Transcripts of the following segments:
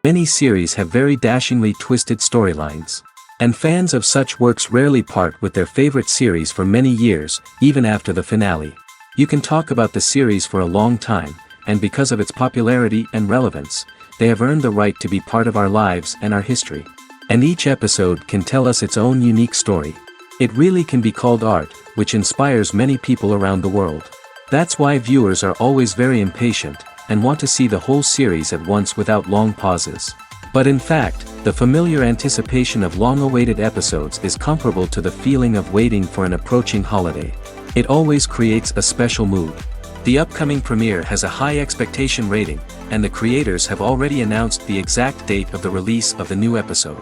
Many series have very dashingly twisted storylines. And fans of such works rarely part with their favorite series for many years, even after the finale. You can talk about the series for a long time, and because of its popularity and relevance, they have earned the right to be part of our lives and our history. And each episode can tell us its own unique story. It really can be called art, which inspires many people around the world. That's why viewers are always very impatient, and want to see the whole series at once without long pauses. But in fact, the familiar anticipation of long-awaited episodes is comparable to the feeling of waiting for an approaching holiday. It always creates a special mood. The upcoming premiere has a high expectation rating, and the creators have already announced the exact date of the release of the new episode.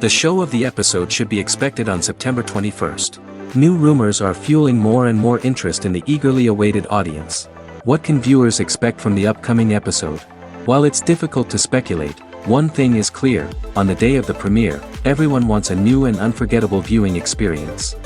The show of the episode should be expected on September 21st. New rumors are fueling more and more interest in the eagerly awaited audience. What can viewers expect from the upcoming episode? While it's difficult to speculate, one thing is clear: on the day of the premiere, everyone wants a new and unforgettable viewing experience.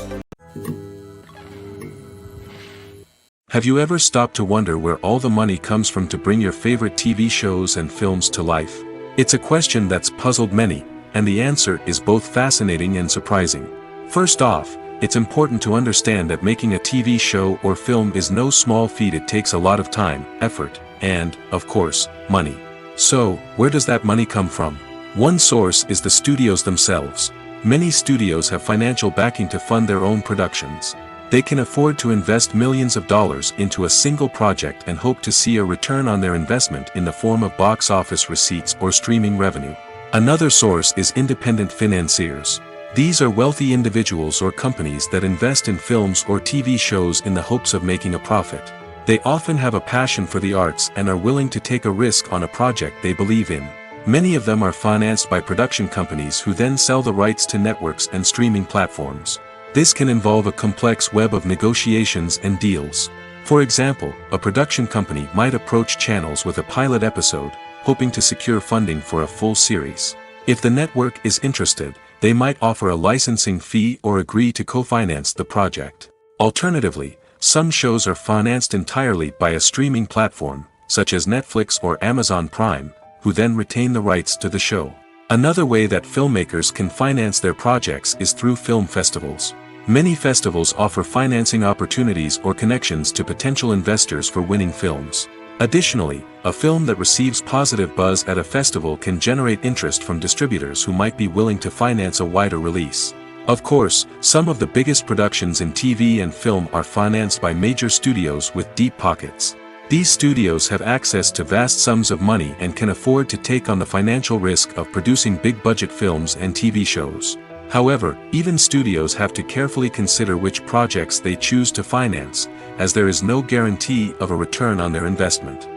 Have you ever stopped to wonder where all the money comes from to bring your favorite TV shows and films to life? It's a question that's puzzled many, and the answer is both fascinating and surprising. First off, it's important to understand that making a TV show or film is no small feat. It takes a lot of time, effort, and, of course, money. So, where does that money come from? One source is the studios themselves. Many studios have financial backing to fund their own productions. They can afford to invest millions of dollars into a single project and hope to see a return on their investment in the form of box office receipts or streaming revenue. Another source is independent financiers. These are wealthy individuals or companies that invest in films or TV shows in the hopes of making a profit. They often have a passion for the arts and are willing to take a risk on a project they believe in. Many of them are financed by production companies who then sell the rights to networks and streaming platforms. This can involve a complex web of negotiations and deals. For example, a production company might approach channels with a pilot episode, hoping to secure funding for a full series. If the network is interested, they might offer a licensing fee or agree to co-finance the project. Alternatively, some shows are financed entirely by a streaming platform, such as Netflix or Amazon Prime, who then retain the rights to the show. Another way that filmmakers can finance their projects is through film festivals. Many festivals offer financing opportunities or connections to potential investors for winning films. Additionally, a film that receives positive buzz at a festival can generate interest from distributors who might be willing to finance a wider release. Of course, some of the biggest productions in TV and film are financed by major studios with deep pockets. These studios have access to vast sums of money and can afford to take on the financial risk of producing big-budget films and TV shows. However, even studios have to carefully consider which projects they choose to finance, as there is no guarantee of a return on their investment.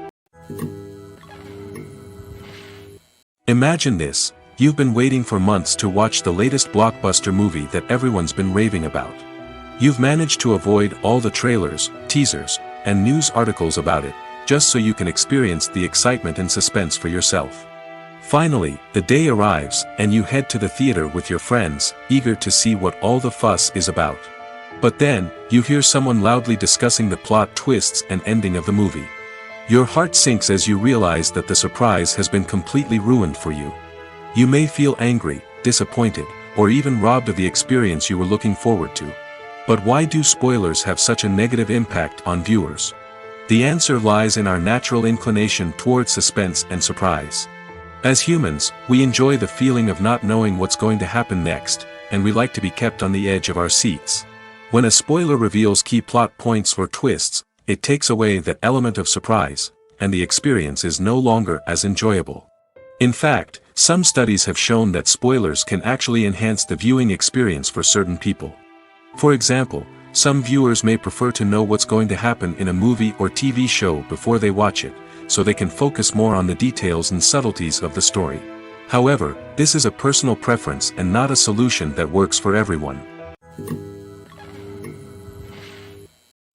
Imagine this. You've been waiting for months to watch the latest blockbuster movie that everyone's been raving about. You've managed to avoid all the trailers, teasers, and news articles about it, just so you can experience the excitement and suspense for yourself. Finally, the day arrives, and you head to the theater with your friends, eager to see what all the fuss is about. But then, you hear someone loudly discussing the plot twists and ending of the movie. Your heart sinks as you realize that the surprise has been completely ruined for you. You may feel angry, disappointed, or even robbed of the experience you were looking forward to. But why do spoilers have such a negative impact on viewers? The answer lies in our natural inclination toward suspense and surprise. As humans, we enjoy the feeling of not knowing what's going to happen next, and we like to be kept on the edge of our seats. When a spoiler reveals key plot points or twists, it takes away that element of surprise, and the experience is no longer as enjoyable. In fact, some studies have shown that spoilers can actually enhance the viewing experience for certain people. For example, some viewers may prefer to know what's going to happen in a movie or TV show before they watch it, so they can focus more on the details and subtleties of the story. However, this is a personal preference and not a solution that works for everyone.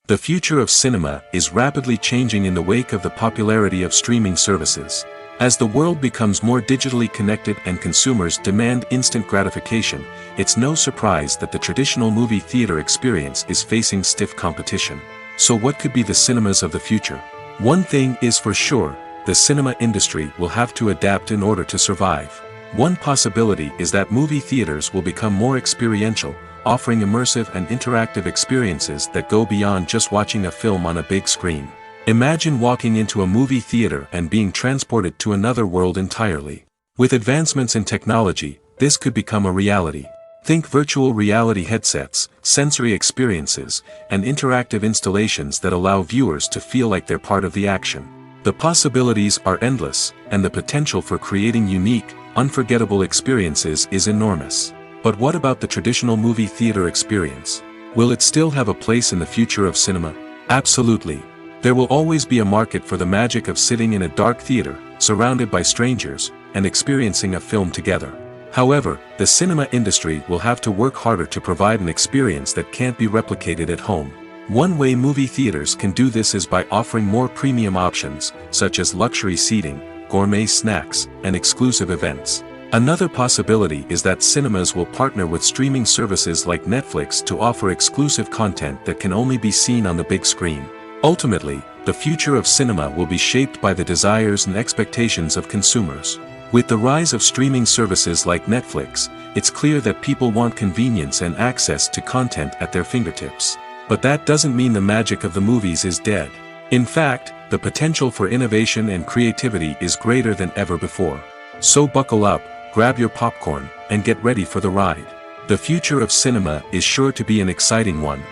The future of cinema is rapidly changing in the wake of the popularity of streaming services. As the world becomes more digitally connected and consumers demand instant gratification, it's no surprise that the traditional movie theater experience is facing stiff competition. So what could be the cinemas of the future? One thing is for sure, the cinema industry will have to adapt in order to survive. One possibility is that movie theaters will become more experiential, offering immersive and interactive experiences that go beyond just watching a film on a big screen. Imagine walking into a movie theater and being transported to another world entirely. With advancements in technology, this could become a reality. Think virtual reality headsets, sensory experiences, and interactive installations that allow viewers to feel like they're part of the action. The possibilities are endless, and the potential for creating unique, unforgettable experiences is enormous. But what about the traditional movie theater experience? Will it still have a place in the future of cinema? Absolutely. There will always be a market for the magic of sitting in a dark theater, surrounded by strangers, and experiencing a film together. However, the cinema industry will have to work harder to provide an experience that can't be replicated at home. One way movie theaters can do this is by offering more premium options, such as luxury seating, gourmet snacks, and exclusive events. Another possibility is that cinemas will partner with streaming services like Netflix to offer exclusive content that can only be seen on the big screen. Ultimately, the future of cinema will be shaped by the desires and expectations of consumers. With the rise of streaming services like Netflix, it's clear that people want convenience and access to content at their fingertips. But that doesn't mean the magic of the movies is dead. In fact, the potential for innovation and creativity is greater than ever before. So buckle up, grab your popcorn, and get ready for the ride. The future of cinema is sure to be an exciting one.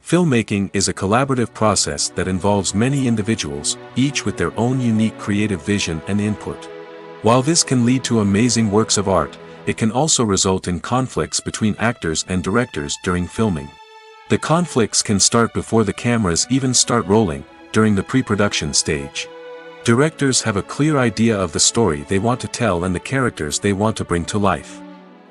Filmmaking is a collaborative process that involves many individuals, each with their own unique creative vision and input. While this can lead to amazing works of art, it can also result in conflicts between actors and directors during filming. The conflicts can start before the cameras even start rolling, during the pre-production stage. Directors have a clear idea of the story they want to tell and the characters they want to bring to life.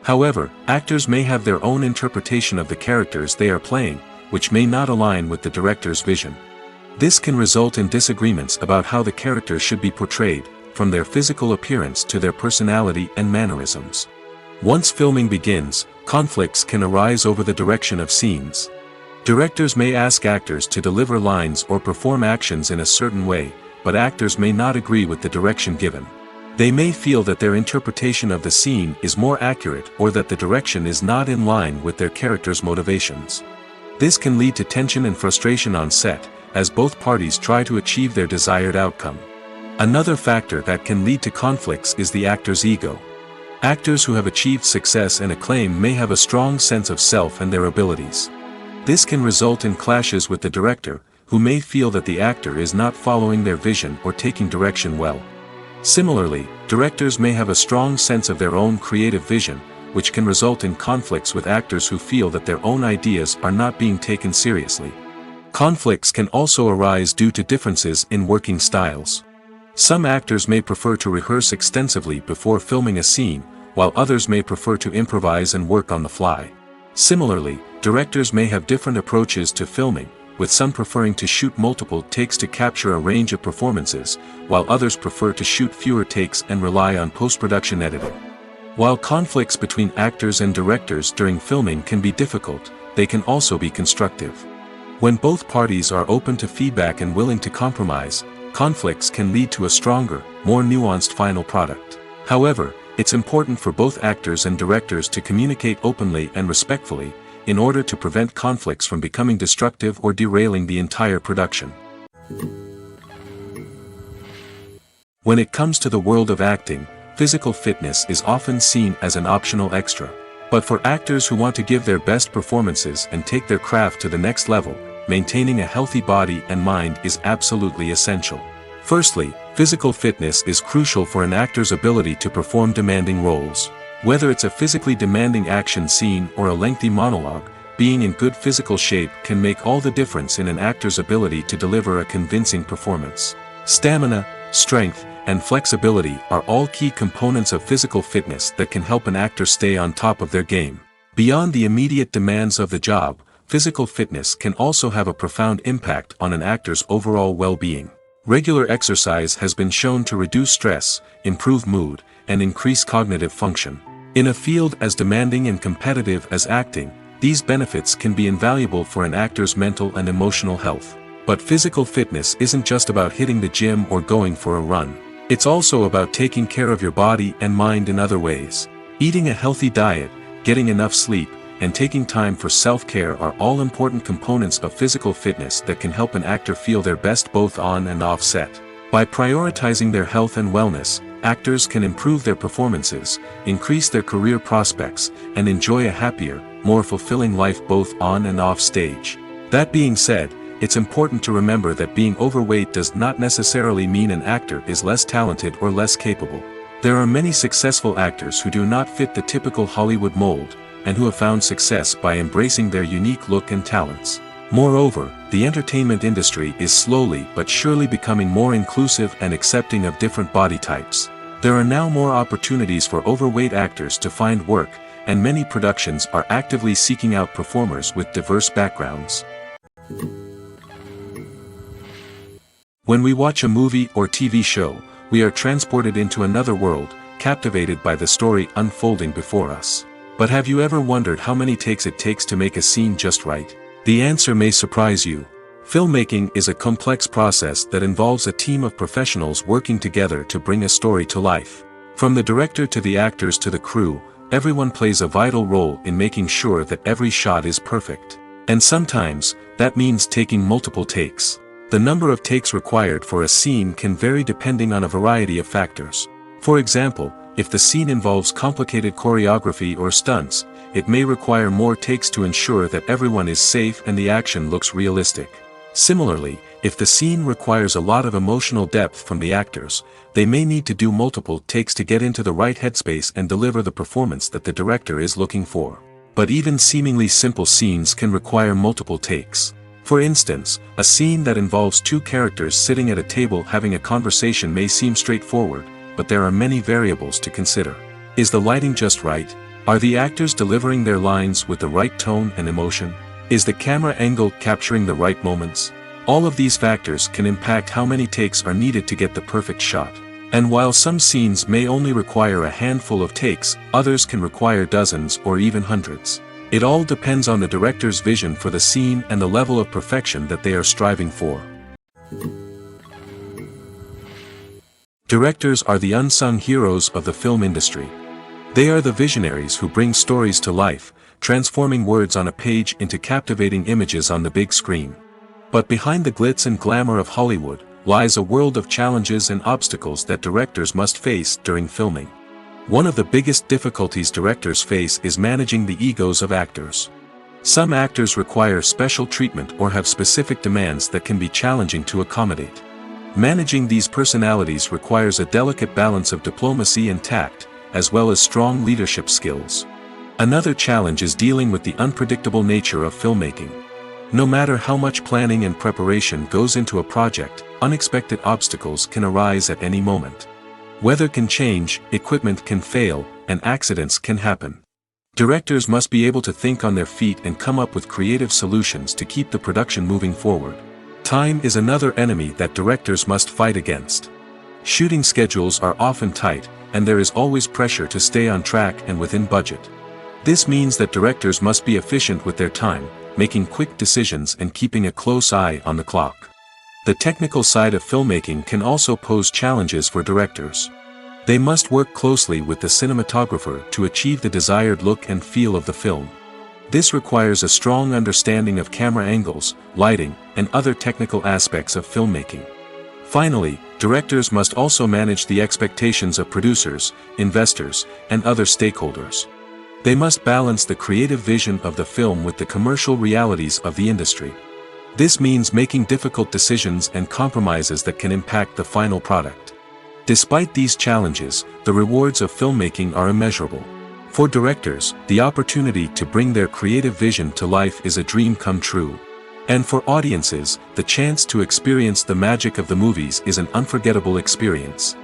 However, actors may have their own interpretation of the characters they are playing, which may not align with the director's vision. This can result in disagreements about how the characters should be portrayed, from their physical appearance to their personality and mannerisms. Once filming begins, conflicts can arise over the direction of scenes. Directors may ask actors to deliver lines or perform actions in a certain way, but actors may not agree with the direction given. They may feel that their interpretation of the scene is more accurate or that the direction is not in line with their character's motivations. This can lead to tension and frustration on set, as both parties try to achieve their desired outcome. Another factor that can lead to conflicts is the actor's ego. Actors who have achieved success and acclaim may have a strong sense of self and their abilities. This can result in clashes with the director, who may feel that the actor is not following their vision or taking direction well. Similarly, directors may have a strong sense of their own creative vision, which can result in conflicts with actors who feel that their own ideas are not being taken seriously. Conflicts can also arise due to differences in working styles. Some actors may prefer to rehearse extensively before filming a scene, while others may prefer to improvise and work on the fly. Similarly, directors may have different approaches to filming, with some preferring to shoot multiple takes to capture a range of performances, while others prefer to shoot fewer takes and rely on post-production editing. While conflicts between actors and directors during filming can be difficult, they can also be constructive. When both parties are open to feedback and willing to compromise, conflicts can lead to a stronger, more nuanced final product. However, it's important for both actors and directors to communicate openly and respectfully, in order to prevent conflicts from becoming destructive or derailing the entire production. When it comes to the world of acting, physical fitness is often seen as an optional extra. But for actors who want to give their best performances and take their craft to the next level, maintaining a healthy body and mind is absolutely essential. Firstly, physical fitness is crucial for an actor's ability to perform demanding roles. Whether it's a physically demanding action scene or a lengthy monologue, being in good physical shape can make all the difference in an actor's ability to deliver a convincing performance. Stamina, strength, and flexibility are all key components of physical fitness that can help an actor stay on top of their game. Beyond the immediate demands of the job, physical fitness can also have a profound impact on an actor's overall well-being. Regular exercise has been shown to reduce stress, improve mood, and increase cognitive function. In a field as demanding and competitive as acting, these benefits can be invaluable for an actor's mental and emotional health. But physical fitness isn't just about hitting the gym or going for a run. It's also about taking care of your body and mind in other ways. Eating a healthy diet, getting enough sleep, and taking time for self-care are all important components of physical fitness that can help an actor feel their best both on and off set. By prioritizing their health and wellness, actors can improve their performances, increase their career prospects, and enjoy a happier, more fulfilling life both on and off stage. That being said, it's important to remember that being overweight does not necessarily mean an actor is less talented or less capable. There are many successful actors who do not fit the typical Hollywood mold, and who have found success by embracing their unique look and talents. Moreover, the entertainment industry is slowly but surely becoming more inclusive and accepting of different body types. There are now more opportunities for overweight actors to find work, and many productions are actively seeking out performers with diverse backgrounds. When we watch a movie or TV show, we are transported into another world, captivated by the story unfolding before us. But have you ever wondered how many takes it takes to make a scene just right? The answer may surprise you. Filmmaking is a complex process that involves a team of professionals working together to bring a story to life. From the director to the actors to the crew, everyone plays a vital role in making sure that every shot is perfect. And sometimes, that means taking multiple takes. The number of takes required for a scene can vary depending on a variety of factors. For example, if the scene involves complicated choreography or stunts, it may require more takes to ensure that everyone is safe and the action looks realistic. Similarly, if the scene requires a lot of emotional depth from the actors, they may need to do multiple takes to get into the right headspace and deliver the performance that the director is looking for. But even seemingly simple scenes can require multiple takes. For instance, a scene that involves two characters sitting at a table having a conversation may seem straightforward, but there are many variables to consider. Is the lighting just right? Are the actors delivering their lines with the right tone and emotion? Is the camera angle capturing the right moments? All of these factors can impact how many takes are needed to get the perfect shot. And while some scenes may only require a handful of takes, others can require dozens or even hundreds. It all depends on the director's vision for the scene and the level of perfection that they are striving for. Directors are the unsung heroes of the film industry. They are the visionaries who bring stories to life, transforming words on a page into captivating images on the big screen. But behind the glitz and glamour of Hollywood, lies a world of challenges and obstacles that directors must face during filming. One of the biggest difficulties directors face is managing the egos of actors. Some actors require special treatment or have specific demands that can be challenging to accommodate. Managing these personalities requires a delicate balance of diplomacy and tact, as well as strong leadership skills. Another challenge is dealing with the unpredictable nature of filmmaking. No matter how much planning and preparation goes into a project, unexpected obstacles can arise at any moment. Weather can change, equipment can fail, and accidents can happen. Directors must be able to think on their feet and come up with creative solutions to keep the production moving forward. Time is another enemy that directors must fight against. Shooting schedules are often tight, and there is always pressure to stay on track and within budget. This means that directors must be efficient with their time, making quick decisions and keeping a close eye on the clock. The technical side of filmmaking can also pose challenges for directors. They must work closely with the cinematographer to achieve the desired look and feel of the film. This requires a strong understanding of camera angles, lighting, and other technical aspects of filmmaking. Finally, directors must also manage the expectations of producers, investors, and other stakeholders. They must balance the creative vision of the film with the commercial realities of the industry. This means making difficult decisions and compromises that can impact the final product. Despite these challenges, the rewards of filmmaking are immeasurable. For directors, the opportunity to bring their creative vision to life is a dream come true. And for audiences, the chance to experience the magic of the movies is an unforgettable experience.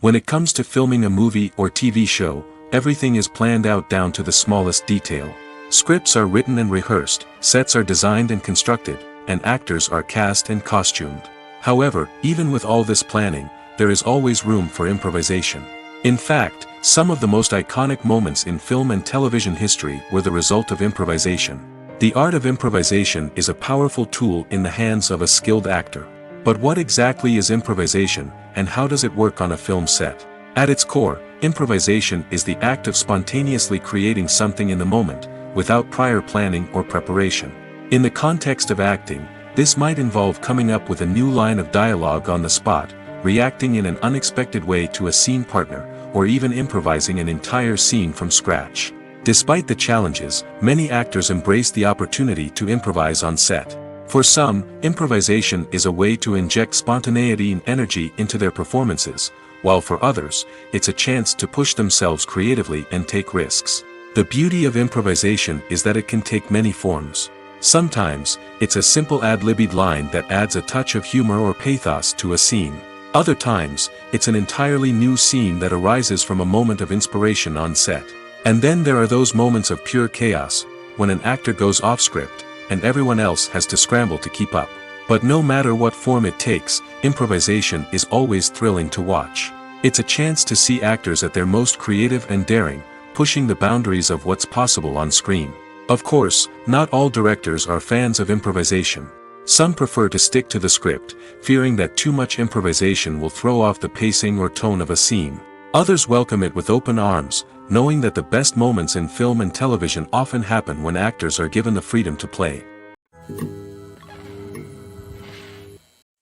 When it comes to filming a movie or TV show, everything is planned out down to the smallest detail. Scripts are written and rehearsed, sets are designed and constructed, and actors are cast and costumed. However, even with all this planning, there is always room for improvisation. In fact, some of the most iconic moments in film and television history were the result of improvisation. The art of improvisation is a powerful tool in the hands of a skilled actor. But what exactly is improvisation, and how does it work on a film set? At its core, improvisation is the act of spontaneously creating something in the moment, without prior planning or preparation. In the context of acting, this might involve coming up with a new line of dialogue on the spot, reacting in an unexpected way to a scene partner, or even improvising an entire scene from scratch. Despite the challenges, many actors embrace the opportunity to improvise on set. For some, improvisation is a way to inject spontaneity and energy into their performances, while for others, it's a chance to push themselves creatively and take risks. The beauty of improvisation is that it can take many forms. Sometimes, it's a simple ad-libbed line that adds a touch of humor or pathos to a scene. Other times, it's an entirely new scene that arises from a moment of inspiration on set. And then there are those moments of pure chaos, when an actor goes off script, and everyone else has to scramble to keep up. But no matter what form it takes, improvisation is always thrilling to watch. It's a chance to see actors at their most creative and daring, pushing the boundaries of what's possible on screen. Of course, not all directors are fans of improvisation. Some prefer to stick to the script, fearing that too much improvisation will throw off the pacing or tone of a scene. Others welcome it with open arms, knowing that the best moments in film and television often happen when actors are given the freedom to play.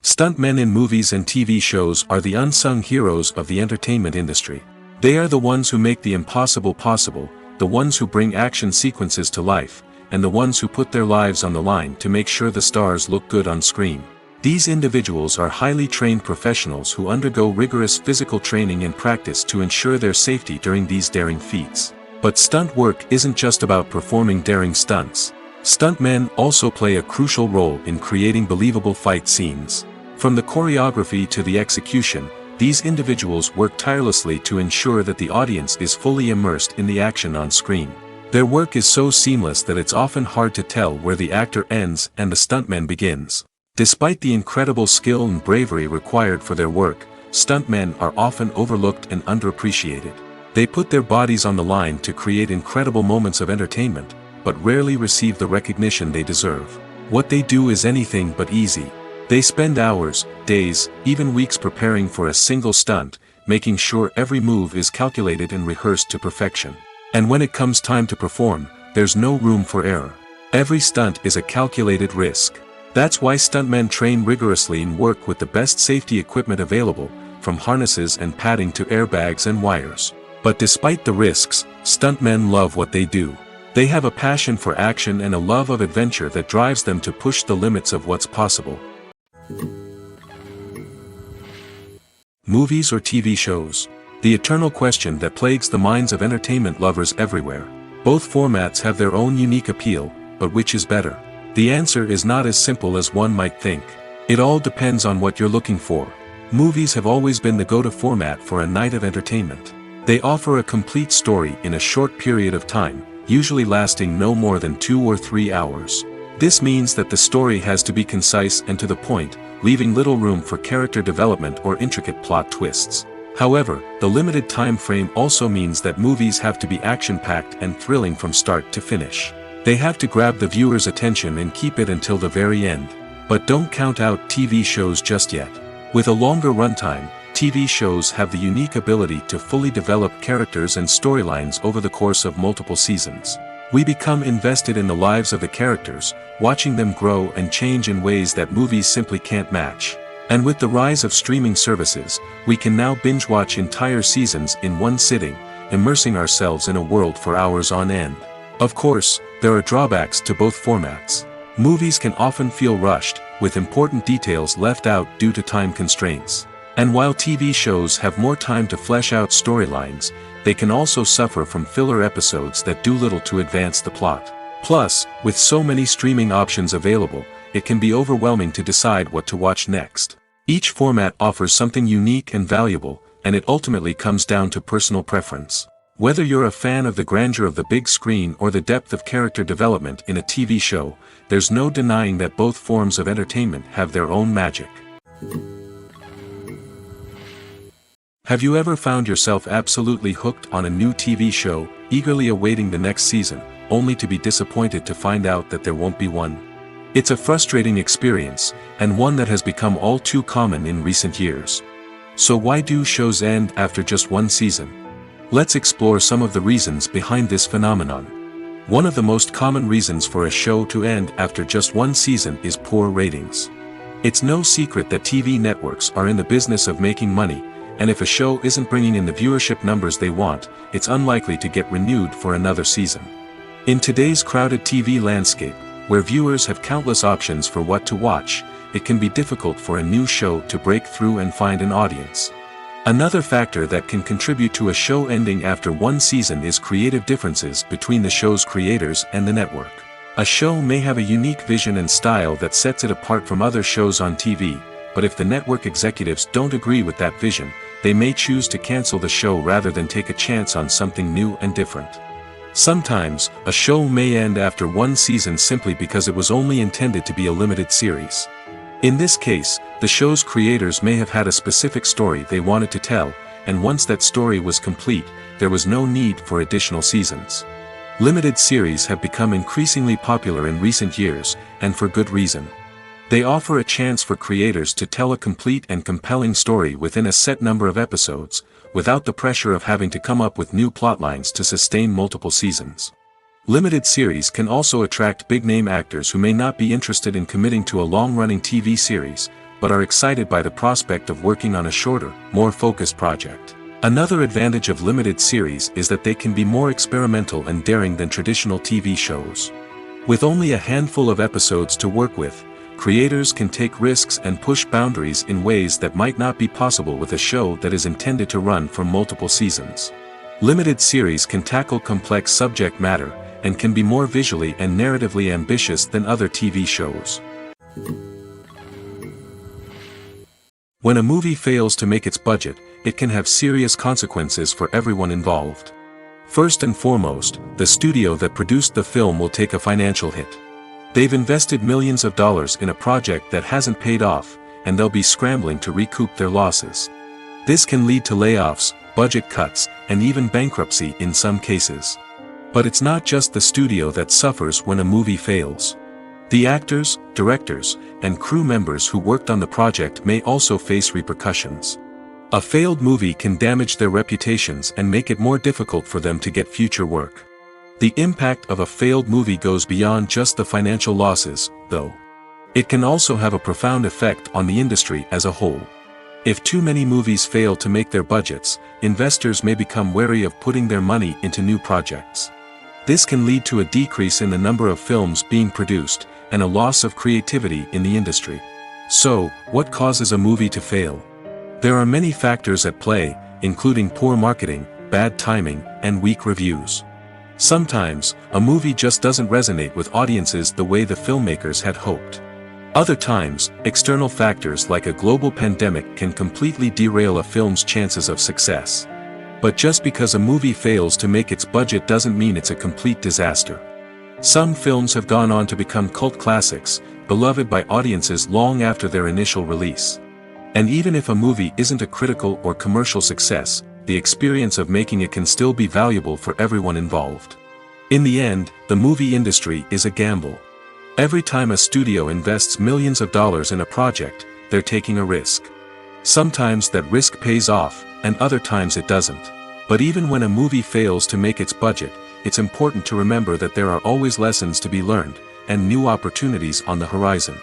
Stuntmen in movies and TV shows are the unsung heroes of the entertainment industry. They are the ones who make the impossible possible, the ones who bring action sequences to life, and the ones who put their lives on the line to make sure the stars look good on screen. These individuals are highly trained professionals who undergo rigorous physical training and practice to ensure their safety during these daring feats. But stunt work isn't just about performing daring stunts. Stuntmen also play a crucial role in creating believable fight scenes. From the choreography to the execution, these individuals work tirelessly to ensure that the audience is fully immersed in the action on screen. Their work is so seamless that it's often hard to tell where the actor ends and the stuntman begins. Despite the incredible skill and bravery required for their work, stuntmen are often overlooked and underappreciated. They put their bodies on the line to create incredible moments of entertainment, but rarely receive the recognition they deserve. What they do is anything but easy. They spend hours, days, even weeks preparing for a single stunt, making sure every move is calculated and rehearsed to perfection. And when it comes time to perform, there's no room for error. Every stunt is a calculated risk. That's why stuntmen train rigorously and work with the best safety equipment available, from harnesses and padding to airbags and wires. But despite the risks, stuntmen love what they do. They have a passion for action and a love of adventure that drives them to push the limits of what's possible. Movies or TV shows? The eternal question that plagues the minds of entertainment lovers everywhere. Both formats have their own unique appeal, but which is better? The answer is not as simple as one might think. It all depends on what you're looking for. Movies have always been the go-to format for a night of entertainment. They offer a complete story in a short period of time, usually lasting no more than 2 or 3 hours. This means that the story has to be concise and to the point, leaving little room for character development or intricate plot twists. However, the limited time frame also means that movies have to be action-packed and thrilling from start to finish. They have to grab the viewer's attention and keep it until the very end. But don't count out TV shows just yet. With a longer runtime, TV shows have the unique ability to fully develop characters and storylines over the course of multiple seasons. We become invested in the lives of the characters, watching them grow and change in ways that movies simply can't match. And with the rise of streaming services, we can now binge-watch entire seasons in one sitting, immersing ourselves in a world for hours on end. Of course, there are drawbacks to both formats. Movies can often feel rushed, with important details left out due to time constraints. And while TV shows have more time to flesh out storylines, they can also suffer from filler episodes that do little to advance the plot. Plus, with so many streaming options available, it can be overwhelming to decide what to watch next. Each format offers something unique and valuable, and it ultimately comes down to personal preference. Whether you're a fan of the grandeur of the big screen or the depth of character development in a TV show, there's no denying that both forms of entertainment have their own magic. Have you ever found yourself absolutely hooked on a new TV show, eagerly awaiting the next season, only to be disappointed to find out that there won't be one. It's a frustrating experience, and one that has become all too common in recent years. So why do shows end after just one season? Let's explore some of the reasons behind this phenomenon. One of the most common reasons for a show to end after just one season is poor ratings. It's no secret that TV networks are in the business of making money, and if a show isn't bringing in the viewership numbers they want, it's unlikely to get renewed for another season. In today's crowded TV landscape, where viewers have countless options for what to watch, it can be difficult for a new show to break through and find an audience. Another factor that can contribute to a show ending after one season is creative differences between the show's creators and the network. A show may have a unique vision and style that sets it apart from other shows on TV, but if the network executives don't agree with that vision, they may choose to cancel the show rather than take a chance on something new and different. Sometimes, a show may end after one season simply because it was only intended to be a limited series. In this case, the show's creators may have had a specific story they wanted to tell, and once that story was complete, there was no need for additional seasons. Limited series have become increasingly popular in recent years, and for good reason. They offer a chance for creators to tell a complete and compelling story within a set number of episodes, without the pressure of having to come up with new plotlines to sustain multiple seasons. Limited series can also attract big-name actors who may not be interested in committing to a long-running TV series, but are excited by the prospect of working on a shorter, more focused project. Another advantage of limited series is that they can be more experimental and daring than traditional TV shows. With only a handful of episodes to work with, creators can take risks and push boundaries in ways that might not be possible with a show that is intended to run for multiple seasons. Limited series can tackle complex subject matter, and can be more visually and narratively ambitious than other TV shows. When a movie fails to make its budget, it can have serious consequences for everyone involved. First and foremost, the studio that produced the film will take a financial hit. They've invested millions of dollars in a project that hasn't paid off, and they'll be scrambling to recoup their losses. This can lead to layoffs, budget cuts, and even bankruptcy in some cases. But it's not just the studio that suffers when a movie fails. The actors, directors, and crew members who worked on the project may also face repercussions. A failed movie can damage their reputations and make it more difficult for them to get future work. The impact of a failed movie goes beyond just the financial losses, though. It can also have a profound effect on the industry as a whole. If too many movies fail to make their budgets, investors may become wary of putting their money into new projects. This can lead to a decrease in the number of films being produced, and a loss of creativity in the industry. So, what causes a movie to fail? There are many factors at play, including poor marketing, bad timing, and weak reviews. Sometimes, a movie just doesn't resonate with audiences the way the filmmakers had hoped. Other times, external factors like a global pandemic can completely derail a film's chances of success. But just because a movie fails to make its budget doesn't mean it's a complete disaster. Some films have gone on to become cult classics, beloved by audiences long after their initial release. And even if a movie isn't a critical or commercial success, the experience of making it can still be valuable for everyone involved. In the end, the movie industry is a gamble. Every time a studio invests millions of dollars in a project, they're taking a risk. Sometimes that risk pays off, and other times it doesn't. But even when a movie fails to make its budget, it's important to remember that there are always lessons to be learned, and new opportunities on the horizon.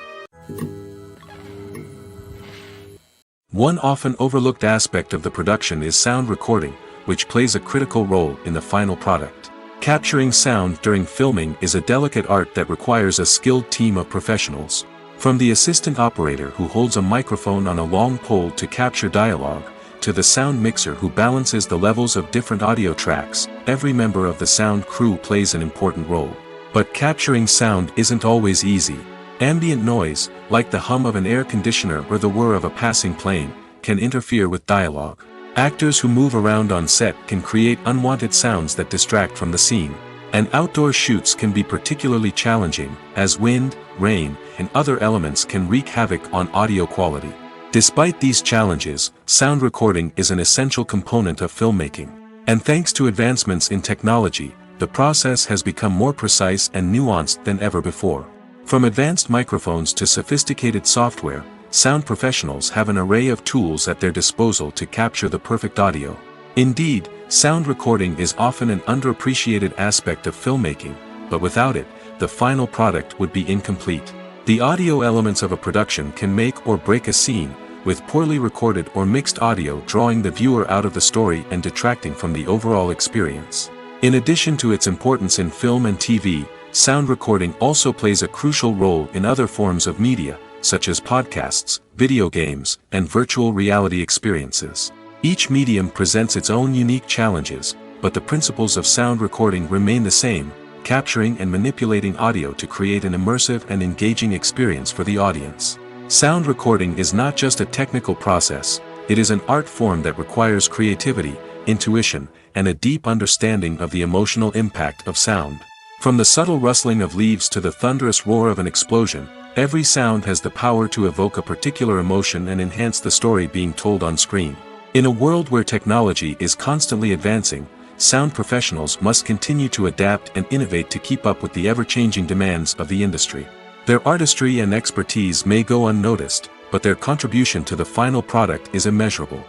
One often overlooked aspect of the production is sound recording, which plays a critical role in the final product. Capturing sound during filming is a delicate art that requires a skilled team of professionals. From the assistant operator who holds a microphone on a long pole to capture dialogue, to the sound mixer who balances the levels of different audio tracks, every member of the sound crew plays an important role. But capturing sound isn't always easy. Ambient noise, like the hum of an air conditioner or the whir of a passing plane, can interfere with dialogue. Actors who move around on set can create unwanted sounds that distract from the scene. And outdoor shoots can be particularly challenging, as wind, rain, and other elements can wreak havoc on audio quality. Despite these challenges, sound recording is an essential component of filmmaking. And thanks to advancements in technology, the process has become more precise and nuanced than ever before. From advanced microphones to sophisticated software, sound professionals have an array of tools at their disposal to capture the perfect audio. Indeed, sound recording is often an underappreciated aspect of filmmaking, but without it, the final product would be incomplete. The audio elements of a production can make or break a scene, with poorly recorded or mixed audio drawing the viewer out of the story and detracting from the overall experience. In addition to its importance in film and TV, sound recording also plays a crucial role in other forms of media, such as podcasts, video games, and virtual reality experiences. Each medium presents its own unique challenges, but the principles of sound recording remain the same, capturing and manipulating audio to create an immersive and engaging experience for the audience. Sound recording is not just a technical process, it is an art form that requires creativity, intuition, and a deep understanding of the emotional impact of sound. From the subtle rustling of leaves to the thunderous roar of an explosion, every sound has the power to evoke a particular emotion and enhance the story being told on screen. In a world where technology is constantly advancing, sound professionals must continue to adapt and innovate to keep up with the ever-changing demands of the industry. Their artistry and expertise may go unnoticed, but their contribution to the final product is immeasurable.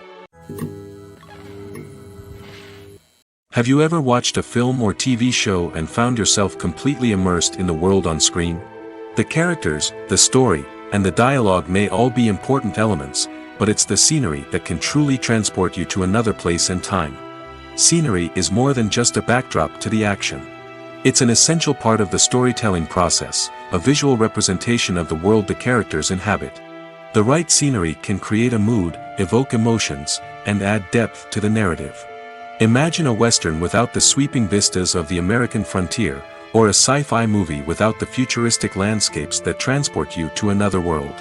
Have you ever watched a film or TV show and found yourself completely immersed in the world on screen? The characters, the story, and the dialogue may all be important elements, but it's the scenery that can truly transport you to another place and time. Scenery is more than just a backdrop to the action. It's an essential part of the storytelling process, a visual representation of the world the characters inhabit. The right scenery can create a mood, evoke emotions, and add depth to the narrative. Imagine a Western without the sweeping vistas of the American frontier, or a sci-fi movie without the futuristic landscapes that transport you to another world.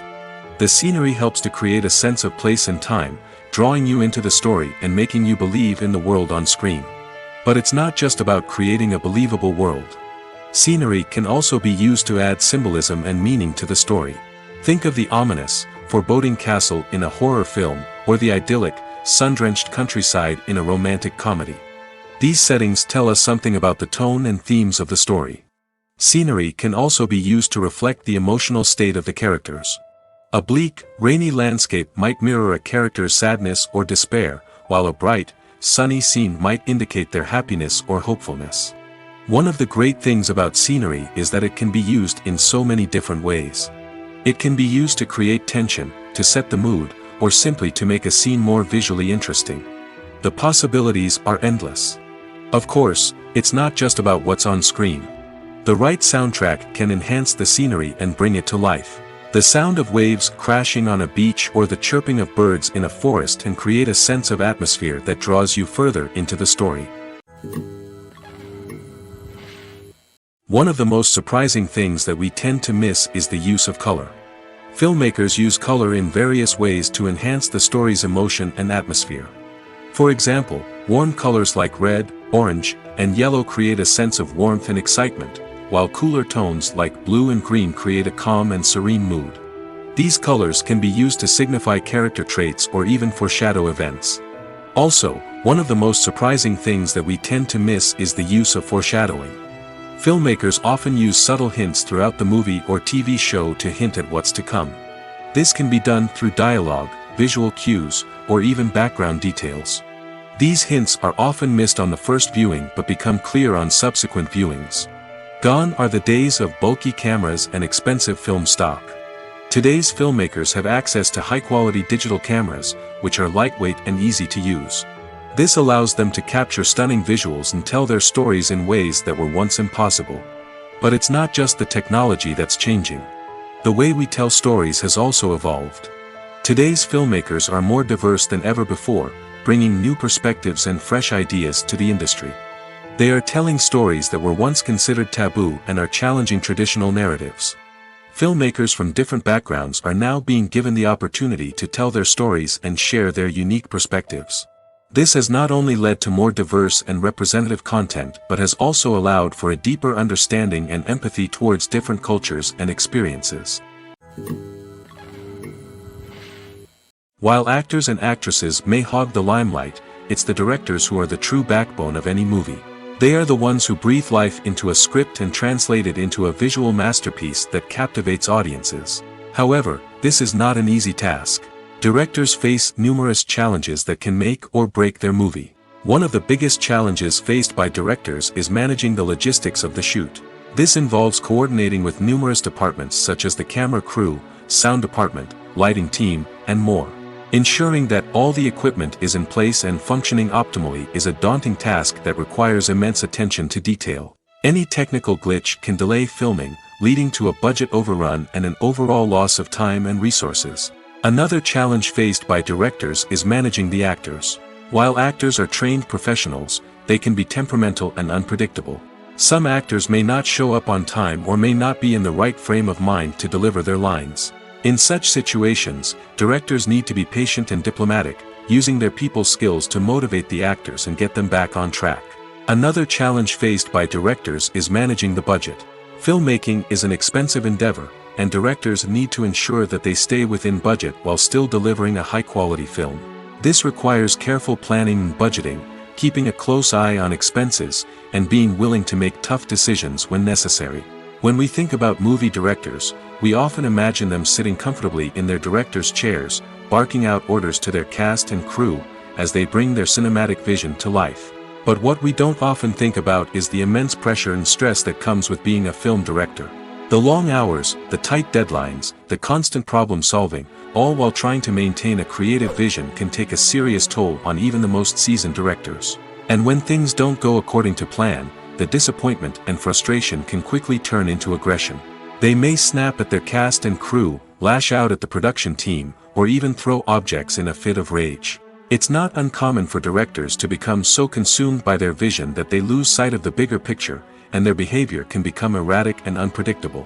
The scenery helps to create a sense of place and time, drawing you into the story and making you believe in the world on screen. But it's not just about creating a believable world. Scenery can also be used to add symbolism and meaning to the story. Think of the ominous, foreboding castle in a horror film, or the idyllic, sun-drenched countryside in a romantic comedy. These settings tell us something about the tone and themes of the story. Scenery can also be used to reflect the emotional state of the characters. A bleak, rainy landscape might mirror a character's sadness or despair, while a bright, sunny scene might indicate their happiness or hopefulness. One of the great things about scenery is that it can be used in so many different ways. It can be used to create tension, to set the mood, or simply to make a scene more visually interesting. The possibilities are endless. Of course, it's not just about what's on screen. The right soundtrack can enhance the scenery and bring it to life. The sound of waves crashing on a beach or the chirping of birds in a forest can create a sense of atmosphere that draws you further into the story. One of the most surprising things that we tend to miss is the use of color. Filmmakers use color in various ways to enhance the story's emotion and atmosphere. For example, warm colors like red, orange, and yellow create a sense of warmth and excitement, while cooler tones like blue and green create a calm and serene mood. These colors can be used to signify character traits or even foreshadow events. Also, one of the most surprising things that we tend to miss is the use of foreshadowing. Filmmakers often use subtle hints throughout the movie or TV show to hint at what's to come. This can be done through dialogue, visual cues, or even background details. These hints are often missed on the first viewing but become clear on subsequent viewings. Gone are the days of bulky cameras and expensive film stock. Today's filmmakers have access to high-quality digital cameras, which are lightweight and easy to use. This allows them to capture stunning visuals and tell their stories in ways that were once impossible. But it's not just the technology that's changing. The way we tell stories has also evolved. Today's filmmakers are more diverse than ever before, bringing new perspectives and fresh ideas to the industry. They are telling stories that were once considered taboo and are challenging traditional narratives. Filmmakers from different backgrounds are now being given the opportunity to tell their stories and share their unique perspectives. This has not only led to more diverse and representative content but has also allowed for a deeper understanding and empathy towards different cultures and experiences. While actors and actresses may hog the limelight, it's the directors who are the true backbone of any movie. They are the ones who breathe life into a script and translate it into a visual masterpiece that captivates audiences. However, this is not an easy task. Directors face numerous challenges that can make or break their movie. One of the biggest challenges faced by directors is managing the logistics of the shoot. This involves coordinating with numerous departments such as the camera crew, sound department, lighting team, and more. Ensuring that all the equipment is in place and functioning optimally is a daunting task that requires immense attention to detail. Any technical glitch can delay filming, leading to a budget overrun and an overall loss of time and resources. Another challenge faced by directors is managing the actors. While actors are trained professionals, they can be temperamental and unpredictable. Some actors may not show up on time or may not be in the right frame of mind to deliver their lines. In such situations, directors need to be patient and diplomatic, using their people skills to motivate the actors and get them back on track. Another challenge faced by directors is managing the budget. Filmmaking is an expensive endeavor, and directors need to ensure that they stay within budget while still delivering a high-quality film. This requires careful planning and budgeting, keeping a close eye on expenses, and being willing to make tough decisions when necessary. When we think about movie directors, we often imagine them sitting comfortably in their director's chairs, barking out orders to their cast and crew, as they bring their cinematic vision to life. But what we don't often think about is the immense pressure and stress that comes with being a film director. The long hours, the tight deadlines, the constant problem solving, all while trying to maintain a creative vision can take a serious toll on even the most seasoned directors. And when things don't go according to plan, the disappointment and frustration can quickly turn into aggression. They may snap at their cast and crew, lash out at the production team, or even throw objects in a fit of rage. It's not uncommon for directors to become so consumed by their vision that they lose sight of the bigger picture, and their behavior can become erratic and unpredictable.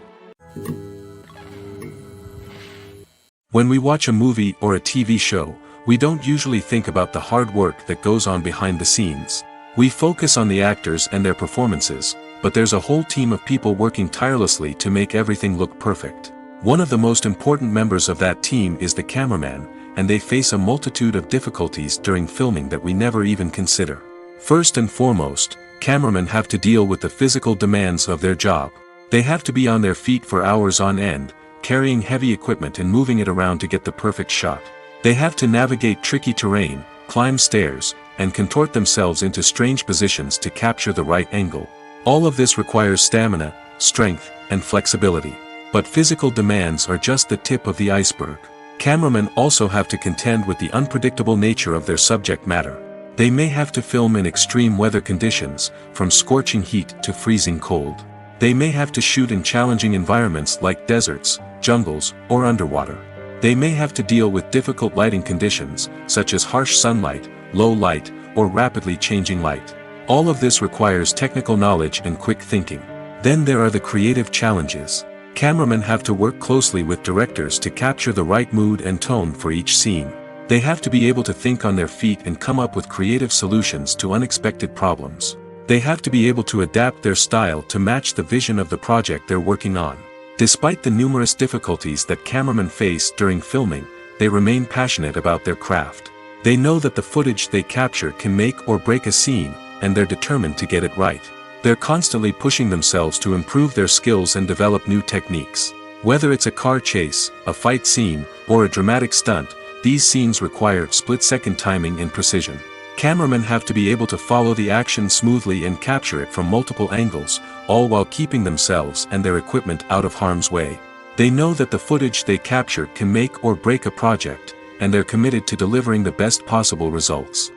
When we watch a movie or a TV show, we don't usually think about the hard work that goes on behind the scenes. We focus on the actors and their performances, but there's a whole team of people working tirelessly to make everything look perfect. One of the most important members of that team is the cameraman, and they face a multitude of difficulties during filming that we never even consider. First and foremost, cameramen have to deal with the physical demands of their job. They have to be on their feet for hours on end, carrying heavy equipment and moving it around to get the perfect shot. They have to navigate tricky terrain, climb stairs, and contort themselves into strange positions to capture the right angle. All of this requires stamina, strength, and flexibility. But physical demands are just the tip of the iceberg. Cameramen also have to contend with the unpredictable nature of their subject matter. They may have to film in extreme weather conditions, from scorching heat to freezing cold. They may have to shoot in challenging environments like deserts, jungles, or underwater. They may have to deal with difficult lighting conditions, such as harsh sunlight, low light, or rapidly changing light. All of this requires technical knowledge and quick thinking. Then there are the creative challenges. Cameramen have to work closely with directors to capture the right mood and tone for each scene. They have to be able to think on their feet and come up with creative solutions to unexpected problems. They have to be able to adapt their style to match the vision of the project they're working on. Despite the numerous difficulties that cameramen face during filming, they remain passionate about their craft. They know that the footage they capture can make or break a scene, and they're determined to get it right. They're constantly pushing themselves to improve their skills and develop new techniques. Whether it's a car chase, a fight scene, or a dramatic stunt, these scenes require split-second timing and precision. Cameramen have to be able to follow the action smoothly and capture it from multiple angles, all while keeping themselves and their equipment out of harm's way. They know that the footage they capture can make or break a project, and they're committed to delivering the best possible results.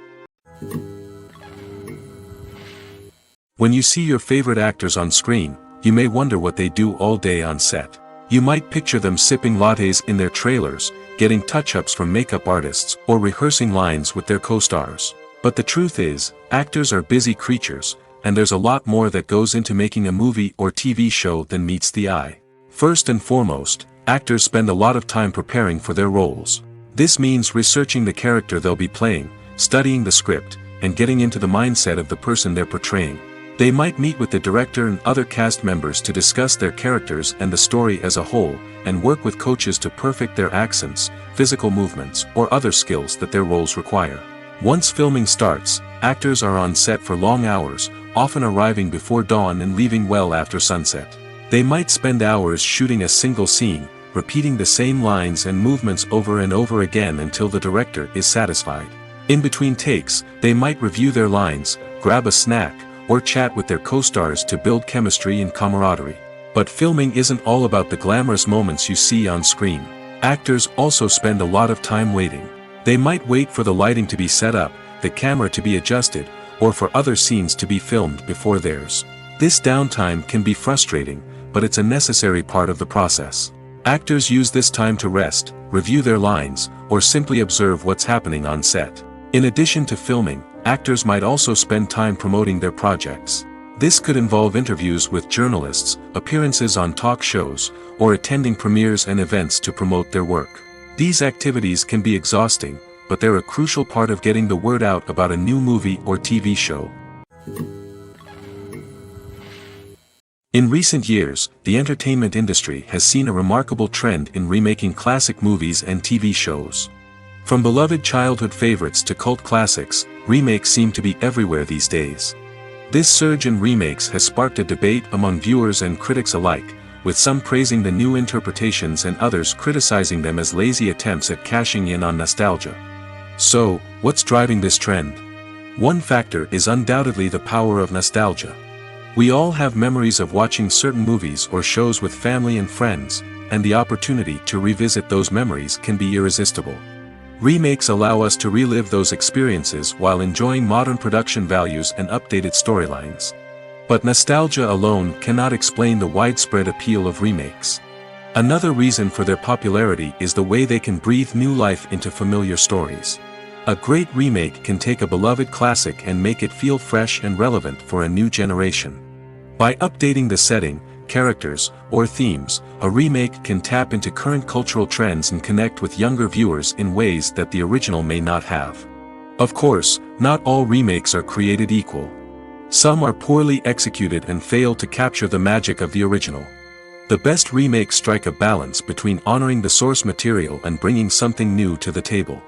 When you see your favorite actors on screen, you may wonder what they do all day on set. You might picture them sipping lattes in their trailers, getting touch-ups from makeup artists, or rehearsing lines with their co-stars. But the truth is, actors are busy creatures, and there's a lot more that goes into making a movie or TV show than meets the eye. First and foremost, actors spend a lot of time preparing for their roles. This means researching the character they'll be playing, studying the script, and getting into the mindset of the person they're portraying. They might meet with the director and other cast members to discuss their characters and the story as a whole, and work with coaches to perfect their accents, physical movements, or other skills that their roles require. Once filming starts, actors are on set for long hours, often arriving before dawn and leaving well after sunset. They might spend hours shooting a single scene, repeating the same lines and movements over and over again until the director is satisfied. In between takes, they might review their lines, grab a snack, or chat with their co-stars to build chemistry and camaraderie. But filming isn't all about the glamorous moments you see on screen. Actors also spend a lot of time waiting. They might wait for the lighting to be set up, the camera to be adjusted, or for other scenes to be filmed before theirs. This downtime can be frustrating, but it's a necessary part of the process. Actors use this time to rest, review their lines, or simply observe what's happening on set. In addition to filming, actors might also spend time promoting their projects. This could involve interviews with journalists, appearances on talk shows, or attending premieres and events to promote their work. These activities can be exhausting, but they're a crucial part of getting the word out about a new movie or TV show. In recent years, the entertainment industry has seen a remarkable trend in remaking classic movies and TV shows. From beloved childhood favorites to cult classics, remakes seem to be everywhere these days. This surge in remakes has sparked a debate among viewers and critics alike, with some praising the new interpretations and others criticizing them as lazy attempts at cashing in on nostalgia. So, what's driving this trend? One factor is undoubtedly the power of nostalgia. We all have memories of watching certain movies or shows with family and friends, and the opportunity to revisit those memories can be irresistible. Remakes allow us to relive those experiences while enjoying modern production values and updated storylines. But nostalgia alone cannot explain the widespread appeal of remakes. Another reason for their popularity is the way they can breathe new life into familiar stories. A great remake can take a beloved classic and make it feel fresh and relevant for a new generation. By updating the setting, characters, or themes, a remake can tap into current cultural trends and connect with younger viewers in ways that the original may not have. Of course, not all remakes are created equal. Some are poorly executed and fail to capture the magic of the original. The best remakes strike a balance between honoring the source material and bringing something new to the table.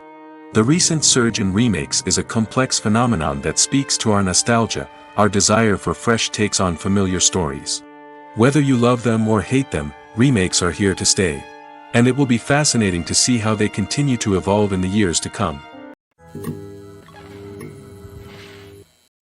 The recent surge in remakes is a complex phenomenon that speaks to our nostalgia, our desire for fresh takes on familiar stories. Whether you love them or hate them, remakes are here to stay. And it will be fascinating to see how they continue to evolve in the years to come.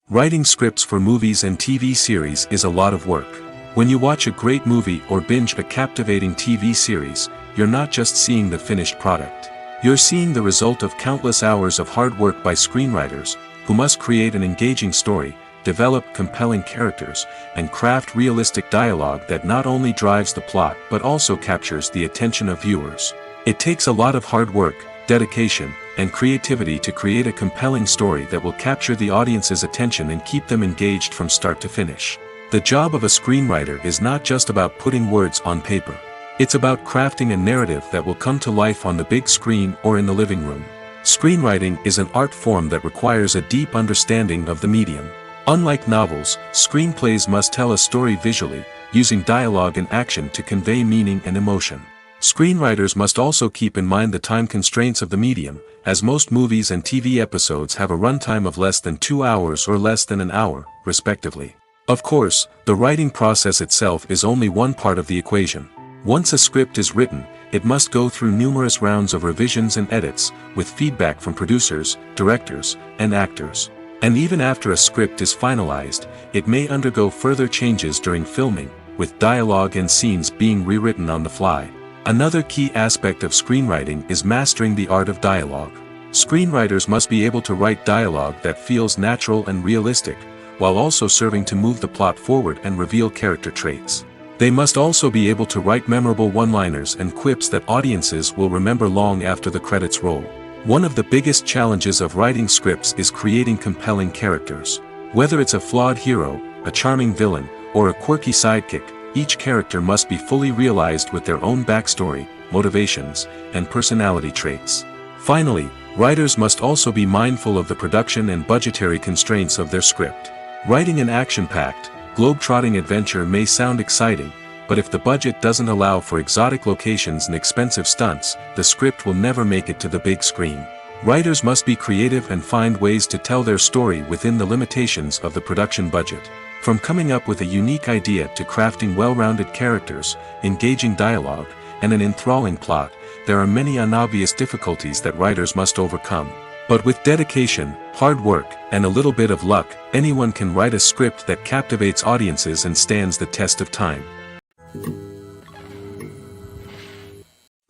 Writing scripts for movies and TV series is a lot of work. When you watch a great movie or binge a captivating TV series, you're not just seeing the finished product. You're seeing the result of countless hours of hard work by screenwriters, who must create an engaging story, develop compelling characters, and craft realistic dialogue that not only drives the plot but also captures the attention of viewers. It takes a lot of hard work, dedication, and creativity to create a compelling story that will capture the audience's attention and keep them engaged from start to finish. The job of a screenwriter is not just about putting words on paper. It's about crafting a narrative that will come to life on the big screen or in the living room. Screenwriting is an art form that requires a deep understanding of the medium. Unlike novels, screenplays must tell a story visually, using dialogue and action to convey meaning and emotion. Screenwriters must also keep in mind the time constraints of the medium, as most movies and TV episodes have a runtime of less than 2 hours or less than an hour, respectively. Of course, the writing process itself is only one part of the equation. Once a script is written, it must go through numerous rounds of revisions and edits, with feedback from producers, directors, and actors. And even after a script is finalized, it may undergo further changes during filming, with dialogue and scenes being rewritten on the fly. Another key aspect of screenwriting is mastering the art of dialogue. Screenwriters must be able to write dialogue that feels natural and realistic, while also serving to move the plot forward and reveal character traits. They must also be able to write memorable one-liners and quips that audiences will remember long after the credits roll. One of the biggest challenges of writing scripts is creating compelling characters. Whether it's a flawed hero, a charming villain, or a quirky sidekick, each character must be fully realized with their own backstory, motivations, and personality traits. Finally, writers must also be mindful of the production and budgetary constraints of their script. Writing an action-packed, globe-trotting adventure may sound exciting, but if the budget doesn't allow for exotic locations and expensive stunts, the script will never make it to the big screen. Writers must be creative and find ways to tell their story within the limitations of the production budget. From coming up with a unique idea to crafting well-rounded characters, engaging dialogue, and an enthralling plot, there are many unobvious difficulties that writers must overcome. But with dedication, hard work, and a little bit of luck, anyone can write a script that captivates audiences and stands the test of time.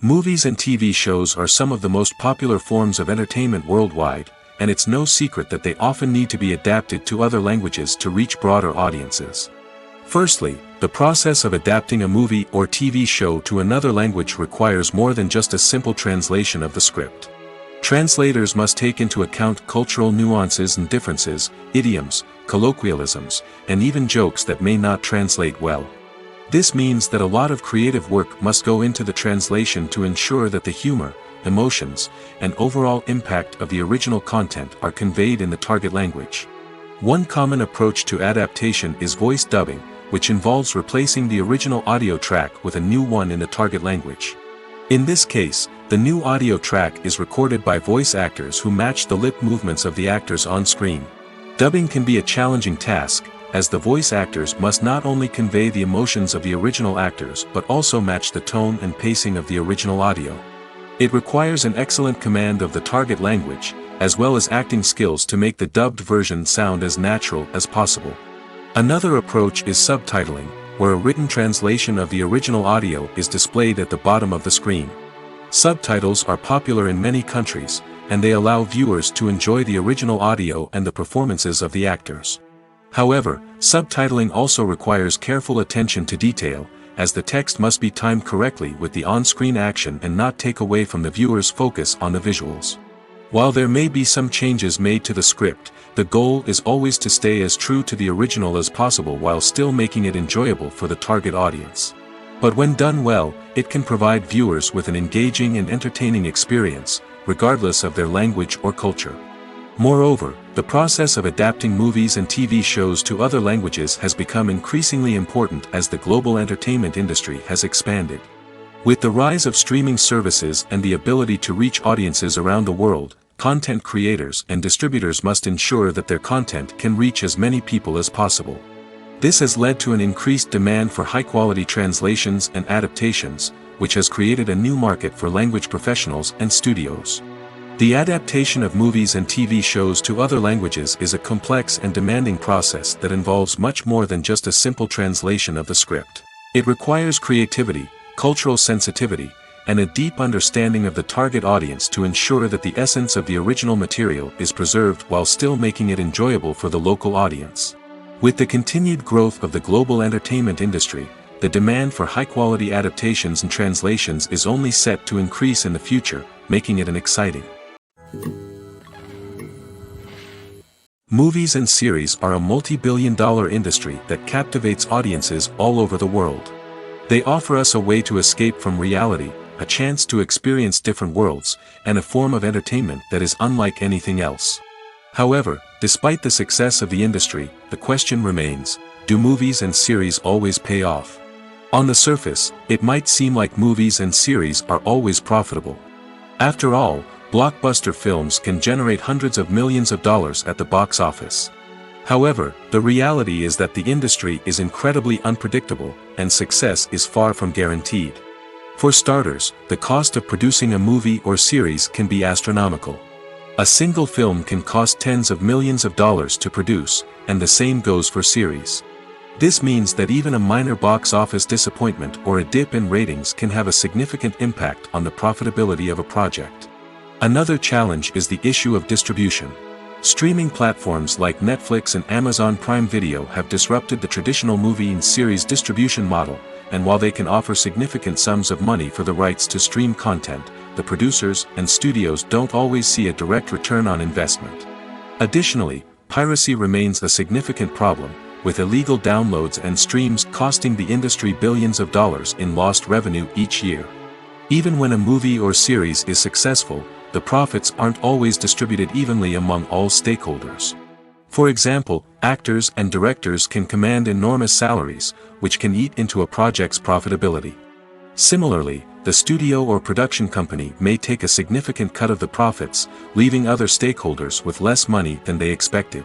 Movies and TV shows are some of the most popular forms of entertainment worldwide, and it's no secret that they often need to be adapted to other languages to reach broader audiences. Firstly, the process of adapting a movie or TV show to another language requires more than just a simple translation of the script. Translators must take into account cultural nuances and differences, idioms, colloquialisms, and even jokes that may not translate well. This means that a lot of creative work must go into the translation to ensure that the humor, emotions, and overall impact of the original content are conveyed in the target language. One common approach to adaptation is voice dubbing, which involves replacing the original audio track with a new one in the target language. In this case, the new audio track is recorded by voice actors who match the lip movements of the actors on screen. Dubbing can be a challenging task, as the voice actors must not only convey the emotions of the original actors but also match the tone and pacing of the original audio. It requires an excellent command of the target language, as well as acting skills to make the dubbed version sound as natural as possible. Another approach is subtitling, where a written translation of the original audio is displayed at the bottom of the screen. Subtitles are popular in many countries, and they allow viewers to enjoy the original audio and the performances of the actors. However, subtitling also requires careful attention to detail, as the text must be timed correctly with the on-screen action and not take away from the viewer's focus on the visuals. While there may be some changes made to the script, the goal is always to stay as true to the original as possible while still making it enjoyable for the target audience. But when done well, it can provide viewers with an engaging and entertaining experience, regardless of their language or culture. Moreover, the process of adapting movies and TV shows to other languages has become increasingly important as the global entertainment industry has expanded. With the rise of streaming services and the ability to reach audiences around the world, content creators and distributors must ensure that their content can reach as many people as possible. This has led to an increased demand for high-quality translations and adaptations, which has created a new market for language professionals and studios. The adaptation of movies and TV shows to other languages is a complex and demanding process that involves much more than just a simple translation of the script. It requires creativity, cultural sensitivity, and a deep understanding of the target audience to ensure that the essence of the original material is preserved while still making it enjoyable for the local audience. With the continued growth of the global entertainment industry, the demand for high-quality adaptations and translations is only set to increase in the future, making it an exciting. Movies and series are a multi-billion-dollar industry that captivates audiences all over the world. They offer us a way to escape from reality, a chance to experience different worlds, and a form of entertainment that is unlike anything else. However, despite the success of the industry, the question remains, do movies and series always pay off? On the surface, it might seem like movies and series are always profitable. After all, blockbuster films can generate hundreds of millions of dollars at the box office. However, the reality is that the industry is incredibly unpredictable, and success is far from guaranteed. For starters, the cost of producing a movie or series can be astronomical. A single film can cost tens of millions of dollars to produce, and the same goes for series. This means that even a minor box office disappointment or a dip in ratings can have a significant impact on the profitability of a project. Another challenge is the issue of distribution. Streaming platforms like Netflix and Amazon Prime Video have disrupted the traditional movie and series distribution model, and while they can offer significant sums of money for the rights to stream content, the producers and studios don't always see a direct return on investment. Additionally, piracy remains a significant problem, with illegal downloads and streams costing the industry billions of dollars in lost revenue each year. Even when a movie or series is successful, the profits aren't always distributed evenly among all stakeholders. For example, actors and directors can command enormous salaries, which can eat into a project's profitability. Similarly, the studio or production company may take a significant cut of the profits, leaving other stakeholders with less money than they expected.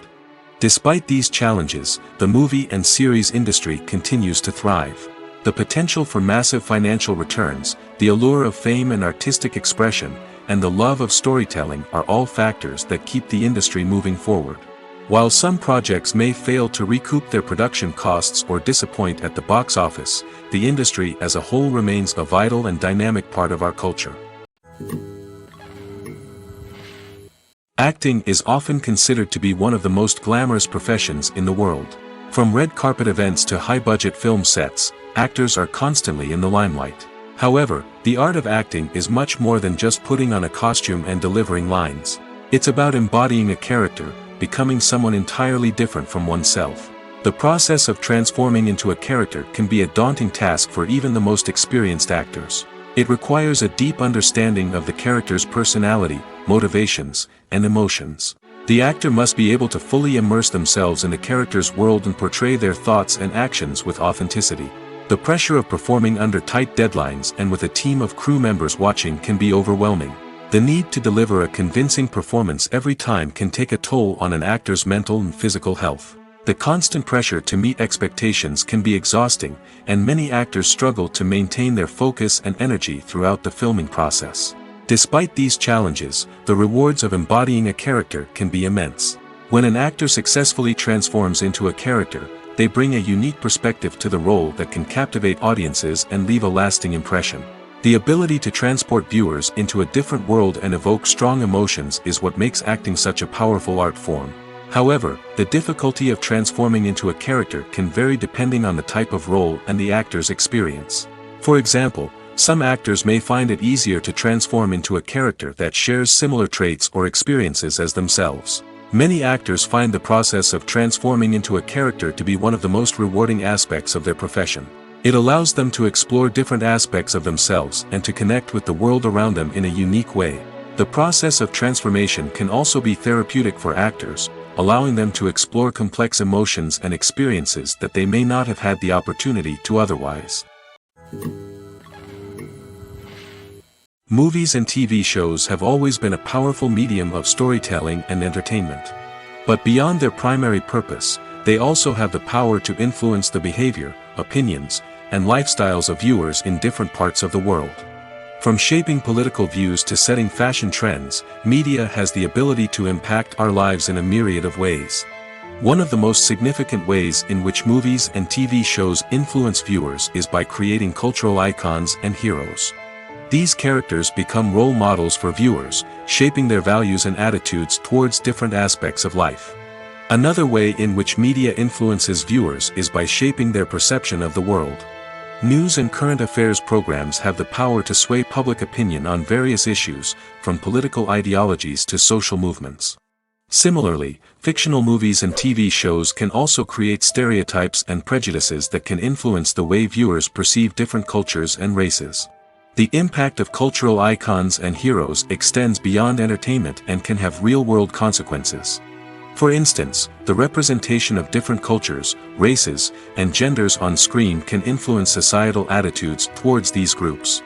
Despite these challenges, the movie and series industry continues to thrive. The potential for massive financial returns, the allure of fame and artistic expression, and the love of storytelling are all factors that keep the industry moving forward. While some projects may fail to recoup their production costs or disappoint at the box office, the industry as a whole remains a vital and dynamic part of our culture. Acting is often considered to be one of the most glamorous professions in the world. From red carpet events to high-budget film sets, actors are constantly in the limelight. However, the art of acting is much more than just putting on a costume and delivering lines. It's about embodying a character, becoming someone entirely different from oneself. The process of transforming into a character can be a daunting task for even the most experienced actors. It requires a deep understanding of the character's personality, motivations, and emotions. The actor must be able to fully immerse themselves in the character's world and portray their thoughts and actions with authenticity. The pressure of performing under tight deadlines and with a team of crew members watching can be overwhelming. The need to deliver a convincing performance every time can take a toll on an actor's mental and physical health. The constant pressure to meet expectations can be exhausting, and many actors struggle to maintain their focus and energy throughout the filming process. Despite these challenges, the rewards of embodying a character can be immense. When an actor successfully transforms into a character, they bring a unique perspective to the role that can captivate audiences and leave a lasting impression. The ability to transport viewers into a different world and evoke strong emotions is what makes acting such a powerful art form. However, the difficulty of transforming into a character can vary depending on the type of role and the actor's experience. For example, some actors may find it easier to transform into a character that shares similar traits or experiences as themselves. Many actors find the process of transforming into a character to be one of the most rewarding aspects of their profession. It allows them to explore different aspects of themselves and to connect with the world around them in a unique way. The process of transformation can also be therapeutic for actors, allowing them to explore complex emotions and experiences that they may not have had the opportunity to otherwise. Movies and TV shows have always been a powerful medium of storytelling and entertainment. But beyond their primary purpose, they also have the power to influence the behavior, opinions, and lifestyles of viewers in different parts of the world. From shaping political views to setting fashion trends, media has the ability to impact our lives in a myriad of ways. One of the most significant ways in which movies and TV shows influence viewers is by creating cultural icons and heroes. These characters become role models for viewers, shaping their values and attitudes towards different aspects of life. Another way in which media influences viewers is by shaping their perception of the world. News and current affairs programs have the power to sway public opinion on various issues, from political ideologies to social movements. Similarly, fictional movies and TV shows can also create stereotypes and prejudices that can influence the way viewers perceive different cultures and races. The impact of cultural icons and heroes extends beyond entertainment and can have real-world consequences. For instance, the representation of different cultures, races, and genders on screen can influence societal attitudes towards these groups.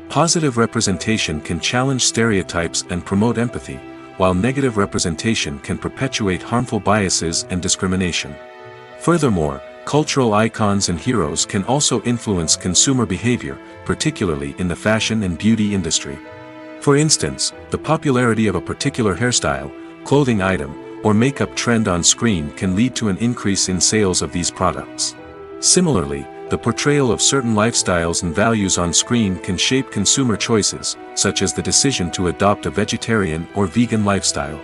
Positive representation can challenge stereotypes and promote empathy, while negative representation can perpetuate harmful biases and discrimination. Furthermore, cultural icons and heroes can also influence consumer behavior, particularly in the fashion and beauty industry. For instance, the popularity of a particular hairstyle, clothing item, or makeup trend on screen can lead to an increase in sales of these products. Similarly, the portrayal of certain lifestyles and values on screen can shape consumer choices, such as the decision to adopt a vegetarian or vegan lifestyle.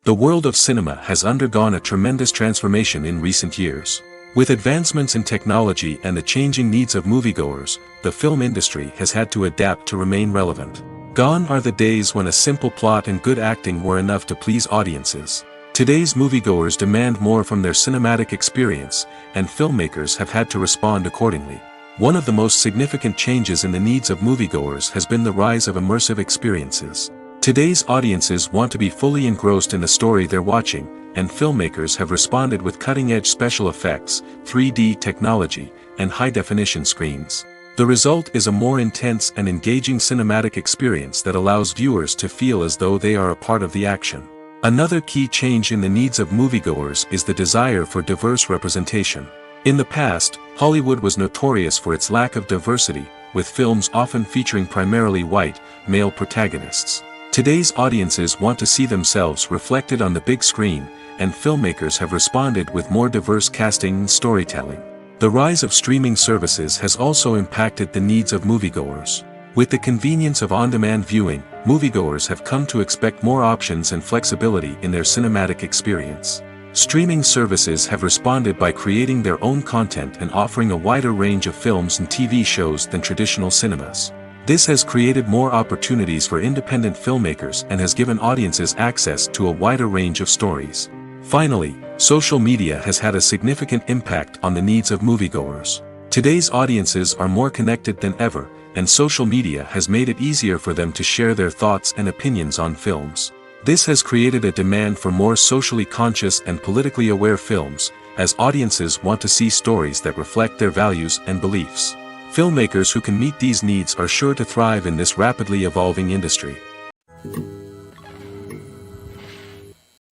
The world of cinema has undergone a tremendous transformation in recent years. With advancements in technology and the changing needs of moviegoers, the film industry has had to adapt to remain relevant. Gone are the days when a simple plot and good acting were enough to please audiences. Today's moviegoers demand more from their cinematic experience, and filmmakers have had to respond accordingly. One of the most significant changes in the needs of moviegoers has been the rise of immersive experiences. Today's audiences want to be fully engrossed in the story they're watching, and filmmakers have responded with cutting-edge special effects, 3D technology, and high-definition screens. The result is a more intense and engaging cinematic experience that allows viewers to feel as though they are a part of the action. Another key change in the needs of moviegoers is the desire for diverse representation. In the past, Hollywood was notorious for its lack of diversity, with films often featuring primarily white, male protagonists. Today's audiences want to see themselves reflected on the big screen, and filmmakers have responded with more diverse casting and storytelling. The rise of streaming services has also impacted the needs of moviegoers. With the convenience of on-demand viewing, moviegoers have come to expect more options and flexibility in their cinematic experience. Streaming services have responded by creating their own content and offering a wider range of films and TV shows than traditional cinemas. This has created more opportunities for independent filmmakers and has given audiences access to a wider range of stories. Finally, social media has had a significant impact on the needs of moviegoers. Today's audiences are more connected than ever, and social media has made it easier for them to share their thoughts and opinions on films. This has created a demand for more socially conscious and politically aware films, as audiences want to see stories that reflect their values and beliefs. Filmmakers who can meet these needs are sure to thrive in this rapidly evolving industry.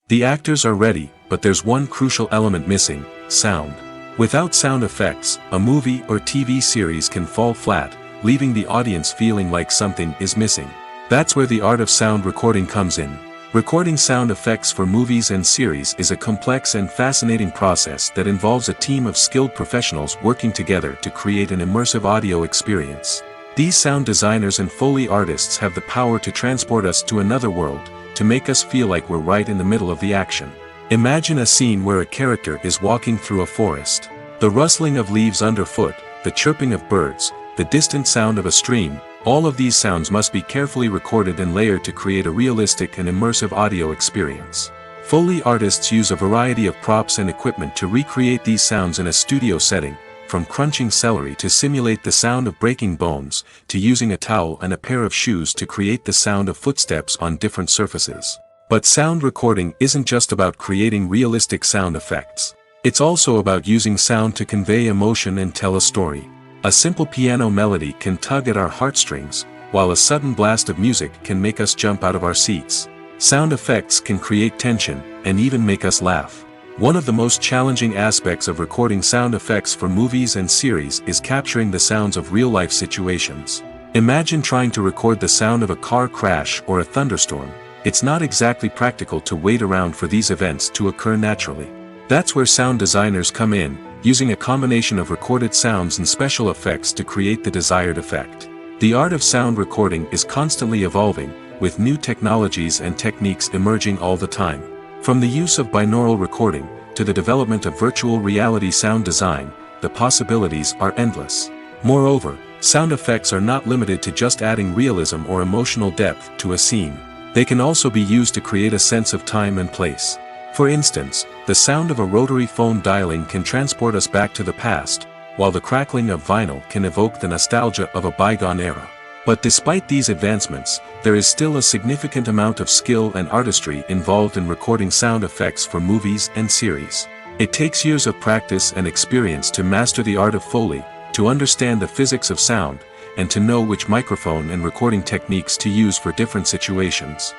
The actors are ready, but there's one crucial element missing: sound. Without sound effects, a movie or TV series can fall flat, leaving the audience feeling like something is missing. That's where the art of sound recording comes in. Recording sound effects for movies and series is a complex and fascinating process that involves a team of skilled professionals working together to create an immersive audio experience. These sound designers and Foley artists have the power to transport us to another world, to make us feel like we're right in the middle of the action. Imagine a scene where a character is walking through a forest. The rustling of leaves underfoot, the chirping of birds, the distant sound of a stream, all of these sounds must be carefully recorded and layered to create a realistic and immersive audio experience. Foley artists use a variety of props and equipment to recreate these sounds in a studio setting, from crunching celery to simulate the sound of breaking bones, to using a towel and a pair of shoes to create the sound of footsteps on different surfaces. But sound recording isn't just about creating realistic sound effects. It's also about using sound to convey emotion and tell a story. A simple piano melody can tug at our heartstrings, while a sudden blast of music can make us jump out of our seats. Sound effects can create tension, and even make us laugh. One of the most challenging aspects of recording sound effects for movies and series is capturing the sounds of real-life situations. Imagine trying to record the sound of a car crash or a thunderstorm. It's not exactly practical to wait around for these events to occur naturally. That's where sound designers come in, using a combination of recorded sounds and special effects to create the desired effect. The art of sound recording is constantly evolving, with new technologies and techniques emerging all the time. From the use of binaural recording, to the development of virtual reality sound design, the possibilities are endless. Moreover, sound effects are not limited to just adding realism or emotional depth to a scene. They can also be used to create a sense of time and place. For instance, the sound of a rotary phone dialing can transport us back to the past, while the crackling of vinyl can evoke the nostalgia of a bygone era. But despite these advancements, there is still a significant amount of skill and artistry involved in recording sound effects for movies and series. It takes years of practice and experience to master the art of Foley, to understand the physics of sound, and to know which microphone and recording techniques to use for different situations.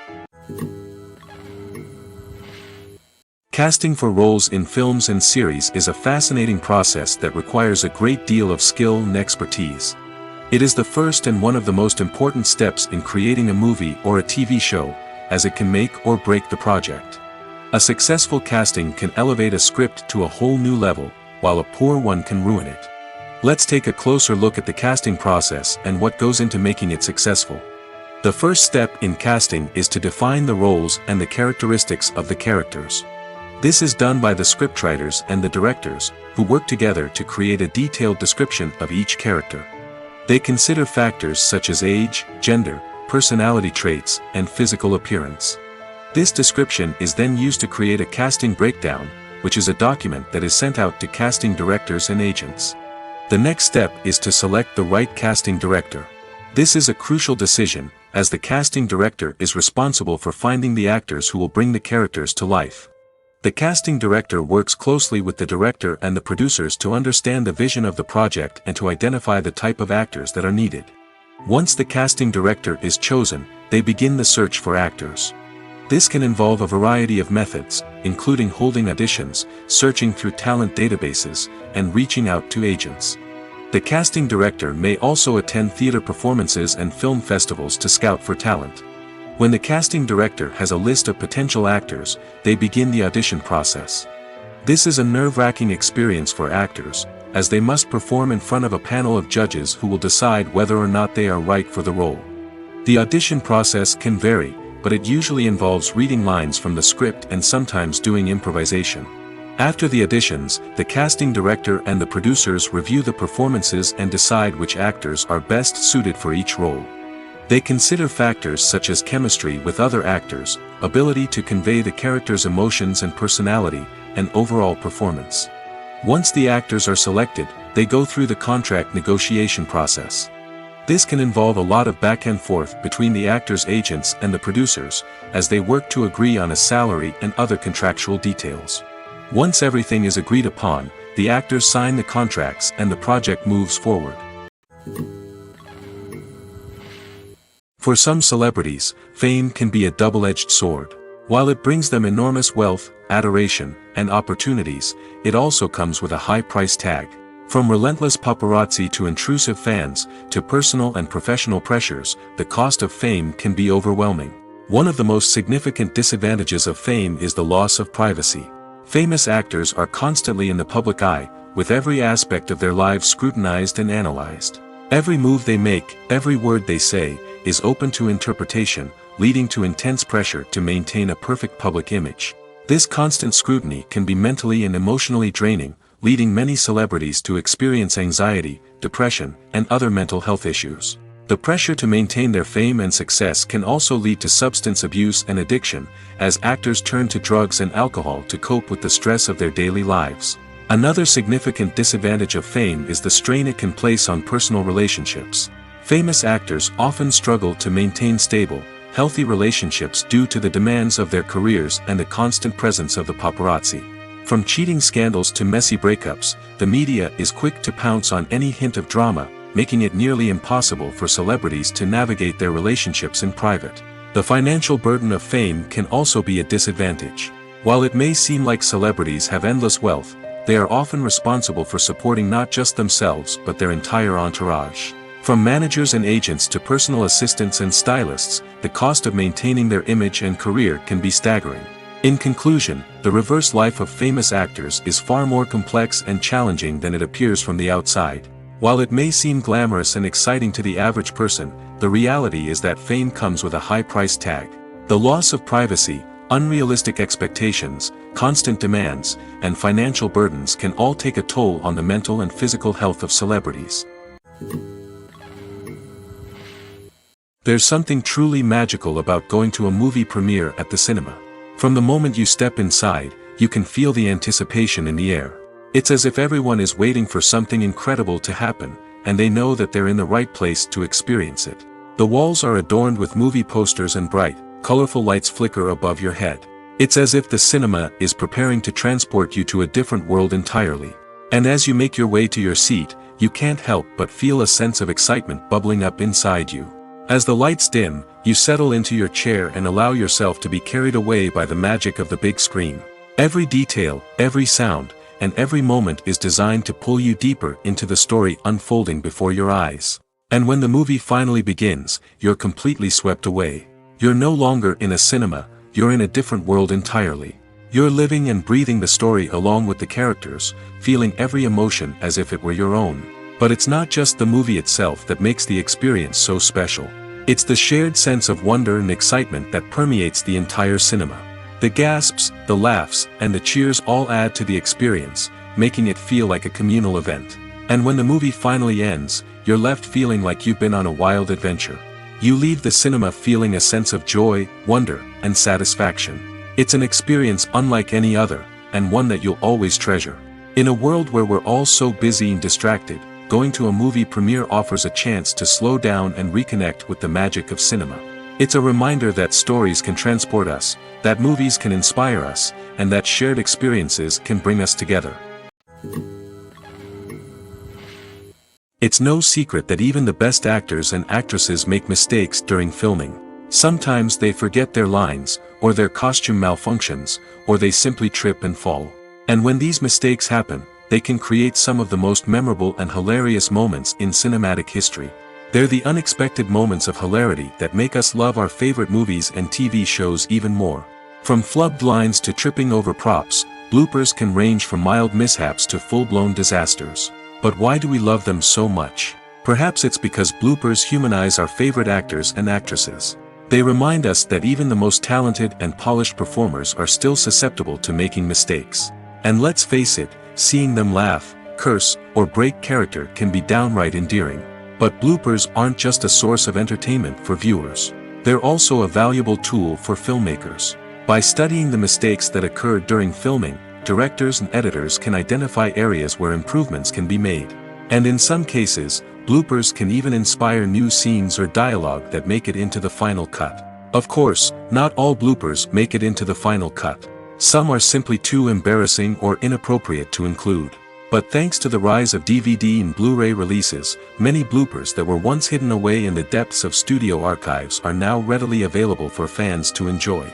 Casting for roles in films and series is a fascinating process that requires a great deal of skill and expertise. It is the first and one of the most important steps in creating a movie or a TV show, as it can make or break the project. A successful casting can elevate a script to a whole new level, while a poor one can ruin it. Let's take a closer look at the casting process and what goes into making it successful. The first step in casting is to define the roles and the characteristics of the characters. This is done by the scriptwriters and the directors, who work together to create a detailed description of each character. They consider factors such as age, gender, personality traits, and physical appearance. This description is then used to create a casting breakdown, which is a document that is sent out to casting directors and agents. The next step is to select the right casting director. This is a crucial decision, as the casting director is responsible for finding the actors who will bring the characters to life. The casting director works closely with the director and the producers to understand the vision of the project and to identify the type of actors that are needed. Once the casting director is chosen, they begin the search for actors. This can involve a variety of methods, including holding auditions, searching through talent databases, and reaching out to agents. The casting director may also attend theater performances and film festivals to scout for talent. When the casting director has a list of potential actors, they begin the audition process. This is a nerve-wracking experience for actors, as they must perform in front of a panel of judges who will decide whether or not they are right for the role. The audition process can vary, but it usually involves reading lines from the script and sometimes doing improvisation. After the auditions, the casting director and the producers review the performances and decide which actors are best suited for each role. They consider factors such as chemistry with other actors, ability to convey the character's emotions and personality, and overall performance. Once the actors are selected, they go through the contract negotiation process. This can involve a lot of back and forth between the actors' agents and the producers, as they work to agree on a salary and other contractual details. Once everything is agreed upon, the actors sign the contracts and the project moves forward. For some celebrities, fame can be a double-edged sword. While it brings them enormous wealth, adoration, and opportunities, it also comes with a high price tag. From relentless paparazzi to intrusive fans, to personal and professional pressures, the cost of fame can be overwhelming. One of the most significant disadvantages of fame is the loss of privacy. Famous actors are constantly in the public eye, with every aspect of their lives scrutinized and analyzed. Every move they make, every word they say, is open to interpretation, leading to intense pressure to maintain a perfect public image. This constant scrutiny can be mentally and emotionally draining, leading many celebrities to experience anxiety, depression, and other mental health issues. The pressure to maintain their fame and success can also lead to substance abuse and addiction, as actors turn to drugs and alcohol to cope with the stress of their daily lives. Another significant disadvantage of fame is the strain it can place on personal relationships. Famous actors often struggle to maintain stable, healthy relationships due to the demands of their careers and the constant presence of the paparazzi. From cheating scandals to messy breakups, the media is quick to pounce on any hint of drama, making it nearly impossible for celebrities to navigate their relationships in private. The financial burden of fame can also be a disadvantage. While it may seem like celebrities have endless wealth, they are often responsible for supporting not just themselves but their entire entourage. From managers and agents to personal assistants and stylists, the cost of maintaining their image and career can be staggering. In conclusion, the reverse life of famous actors is far more complex and challenging than it appears from the outside. While it may seem glamorous and exciting to the average person, the reality is that fame comes with a high price tag. The loss of privacy, unrealistic expectations, constant demands, and financial burdens can all take a toll on the mental and physical health of celebrities. There's something truly magical about going to a movie premiere at the cinema. From the moment you step inside, you can feel the anticipation in the air. It's as if everyone is waiting for something incredible to happen, and they know that they're in the right place to experience it. The walls are adorned with movie posters and bright, colorful lights flicker above your head. It's as if the cinema is preparing to transport you to a different world entirely. And as you make your way to your seat, you can't help but feel a sense of excitement bubbling up inside you. As the lights dim, you settle into your chair and allow yourself to be carried away by the magic of the big screen. Every detail, every sound, and every moment is designed to pull you deeper into the story unfolding before your eyes. And when the movie finally begins, you're completely swept away. You're no longer in a cinema, you're in a different world entirely. You're living and breathing the story along with the characters, feeling every emotion as if it were your own. But it's not just the movie itself that makes the experience so special. It's the shared sense of wonder and excitement that permeates the entire cinema. The gasps, the laughs, and the cheers all add to the experience, making it feel like a communal event. And when the movie finally ends, you're left feeling like you've been on a wild adventure. You leave the cinema feeling a sense of joy, wonder, and satisfaction. It's an experience unlike any other, and one that you'll always treasure. In a world where we're all so busy and distracted, going to a movie premiere offers a chance to slow down and reconnect with the magic of cinema. It's a reminder that stories can transport us, that movies can inspire us, and that shared experiences can bring us together. It's no secret that even the best actors and actresses make mistakes during filming. Sometimes they forget their lines, or their costume malfunctions, or they simply trip and fall. And when these mistakes happen, they can create some of the most memorable and hilarious moments in cinematic history. They're the unexpected moments of hilarity that make us love our favorite movies and TV shows even more. From flubbed lines to tripping over props, bloopers can range from mild mishaps to full-blown disasters. But why do we love them so much? Perhaps it's because bloopers humanize our favorite actors and actresses. They remind us that even the most talented and polished performers are still susceptible to making mistakes. And let's face it, seeing them laugh, curse, or break character can be downright endearing. But bloopers aren't just a source of entertainment for viewers. They're also a valuable tool for filmmakers. By studying the mistakes that occur during filming, directors and editors can identify areas where improvements can be made. And in some cases, bloopers can even inspire new scenes or dialogue that make it into the final cut. Of course, not all bloopers make it into the final cut. Some are simply too embarrassing or inappropriate to include. But thanks to the rise of DVD and Blu-ray releases, many bloopers that were once hidden away in the depths of studio archives are now readily available for fans to enjoy.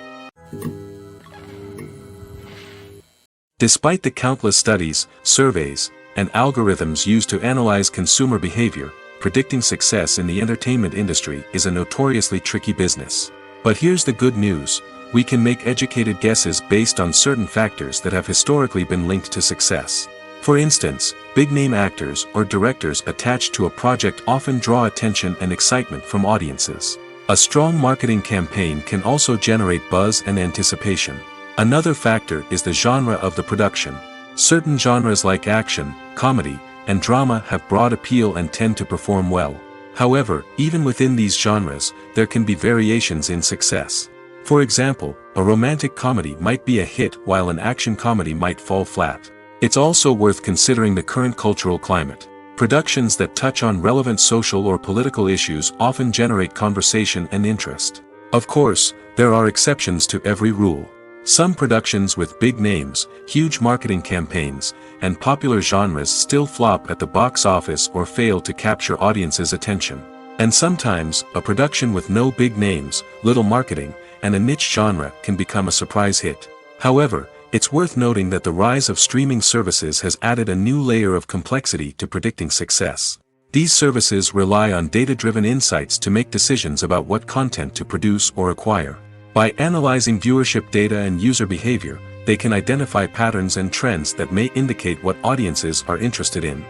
Despite the countless studies, surveys, and algorithms used to analyze consumer behavior, predicting success in the entertainment industry is a notoriously tricky business. But here's the good news: we can make educated guesses based on certain factors that have historically been linked to success. For instance, big-name actors or directors attached to a project often draw attention and excitement from audiences. A strong marketing campaign can also generate buzz and anticipation. Another factor is the genre of the production. Certain genres like action, comedy, and drama have broad appeal and tend to perform well. However, even within these genres, there can be variations in success. For example, a romantic comedy might be a hit while an action comedy might fall flat. It's also worth considering the current cultural climate. Productions that touch on relevant social or political issues often generate conversation and interest. Of course, there are exceptions to every rule. Some productions with big names, huge marketing campaigns, and popular genres still flop at the box office or fail to capture audiences' attention. And sometimes, a production with no big names, little marketing, and a niche genre can become a surprise hit. However, it's worth noting that the rise of streaming services has added a new layer of complexity to predicting success. These services rely on data-driven insights to make decisions about what content to produce or acquire. By analyzing viewership data and user behavior, they can identify patterns and trends that may indicate what audiences are interested in.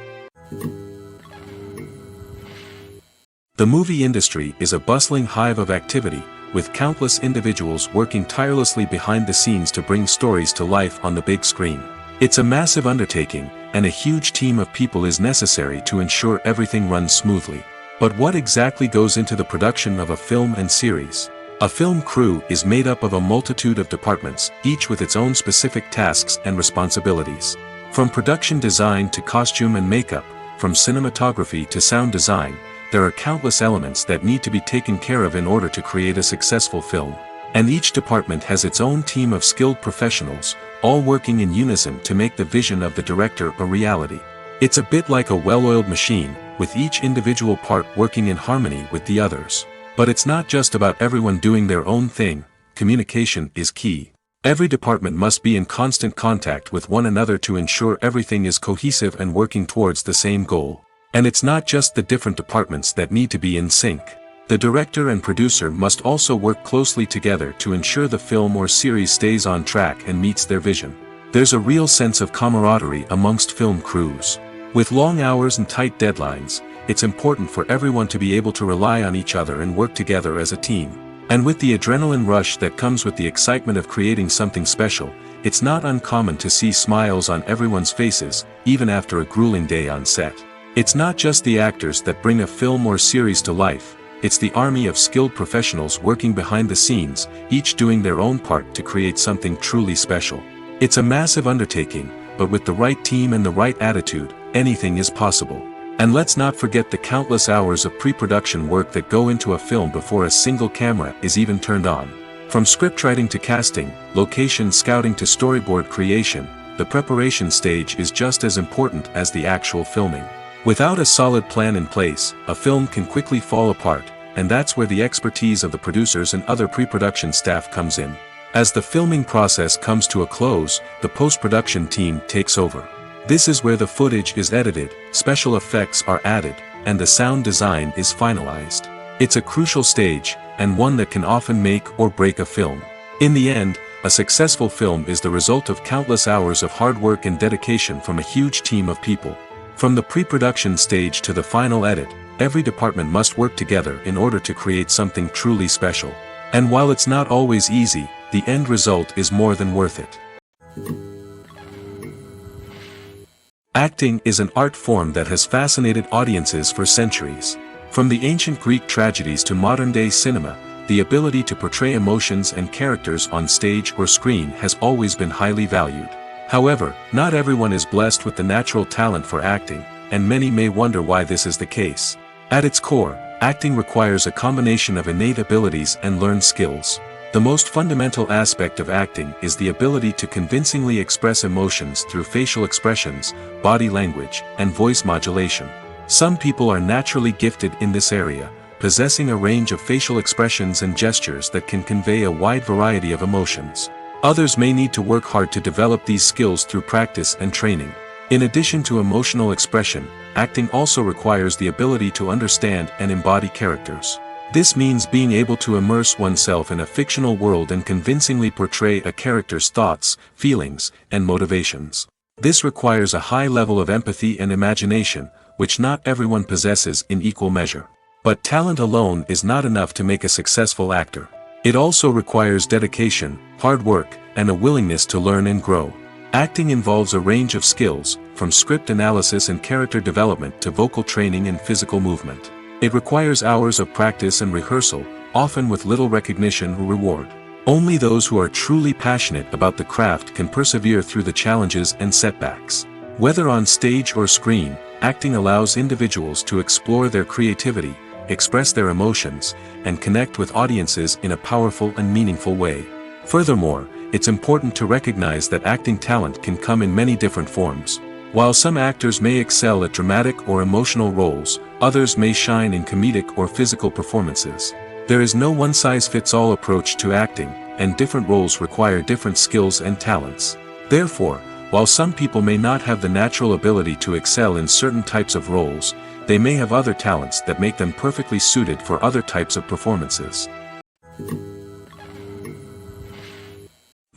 The movie industry is a bustling hive of activity, with countless individuals working tirelessly behind the scenes to bring stories to life on the big screen. It's a massive undertaking, and a huge team of people is necessary to ensure everything runs smoothly. But what exactly goes into the production of a film and series? A film crew is made up of a multitude of departments, each with its own specific tasks and responsibilities. From production design to costume and makeup, from cinematography to sound design, there are countless elements that need to be taken care of in order to create a successful film. And each department has its own team of skilled professionals, all working in unison to make the vision of the director a reality. It's a bit like a well-oiled machine, with each individual part working in harmony with the others. But it's not just about everyone doing their own thing. Communication is key. Every department must be in constant contact with one another to ensure everything is cohesive and working towards the same goal. And it's not just the different departments that need to be in sync. The director and producer must also work closely together to ensure the film or series stays on track and meets their vision. There's a real sense of camaraderie amongst film crews. With long hours and tight deadlines, it's important for everyone to be able to rely on each other and work together as a team. And with the adrenaline rush that comes with the excitement of creating something special, it's not uncommon to see smiles on everyone's faces, even after a grueling day on set. It's not just the actors that bring a film or series to life, it's the army of skilled professionals working behind the scenes, each doing their own part to create something truly special. It's a massive undertaking, but with the right team and the right attitude, anything is possible. And let's not forget the countless hours of pre-production work that go into a film before a single camera is even turned on. From scriptwriting to casting, location scouting to storyboard creation, the preparation stage is just as important as the actual filming. Without a solid plan in place, a film can quickly fall apart, and that's where the expertise of the producers and other pre-production staff comes in. As the filming process comes to a close, the post-production team takes over. This is where the footage is edited, special effects are added, and the sound design is finalized. It's a crucial stage, and one that can often make or break a film. In the end, a successful film is the result of countless hours of hard work and dedication from a huge team of people. From the pre-production stage to the final edit, every department must work together in order to create something truly special. And while it's not always easy, the end result is more than worth it. Acting is an art form that has fascinated audiences for centuries. From the ancient Greek tragedies to modern-day cinema, the ability to portray emotions and characters on stage or screen has always been highly valued. However, not everyone is blessed with the natural talent for acting, and many may wonder why this is the case. At its core, acting requires a combination of innate abilities and learned skills. The most fundamental aspect of acting is the ability to convincingly express emotions through facial expressions, body language, and voice modulation. Some people are naturally gifted in this area, possessing a range of facial expressions and gestures that can convey a wide variety of emotions. Others may need to work hard to develop these skills through practice and training. In addition to emotional expression, acting also requires the ability to understand and embody characters. This means being able to immerse oneself in a fictional world and convincingly portray a character's thoughts, feelings, and motivations. This requires a high level of empathy and imagination, which not everyone possesses in equal measure. But talent alone is not enough to make a successful actor. It also requires dedication, hard work, and a willingness to learn and grow. Acting involves a range of skills, from script analysis and character development to vocal training and physical movement. It requires hours of practice and rehearsal, often with little recognition or reward. Only those who are truly passionate about the craft can persevere through the challenges and setbacks. Whether on stage or screen, acting allows individuals to explore their creativity, express their emotions, and connect with audiences in a powerful and meaningful way. Furthermore, it's important to recognize that acting talent can come in many different forms. While some actors may excel at dramatic or emotional roles, others may shine in comedic or physical performances. There is no one-size-fits-all approach to acting, and different roles require different skills and talents. Therefore, while some people may not have the natural ability to excel in certain types of roles, they may have other talents that make them perfectly suited for other types of performances.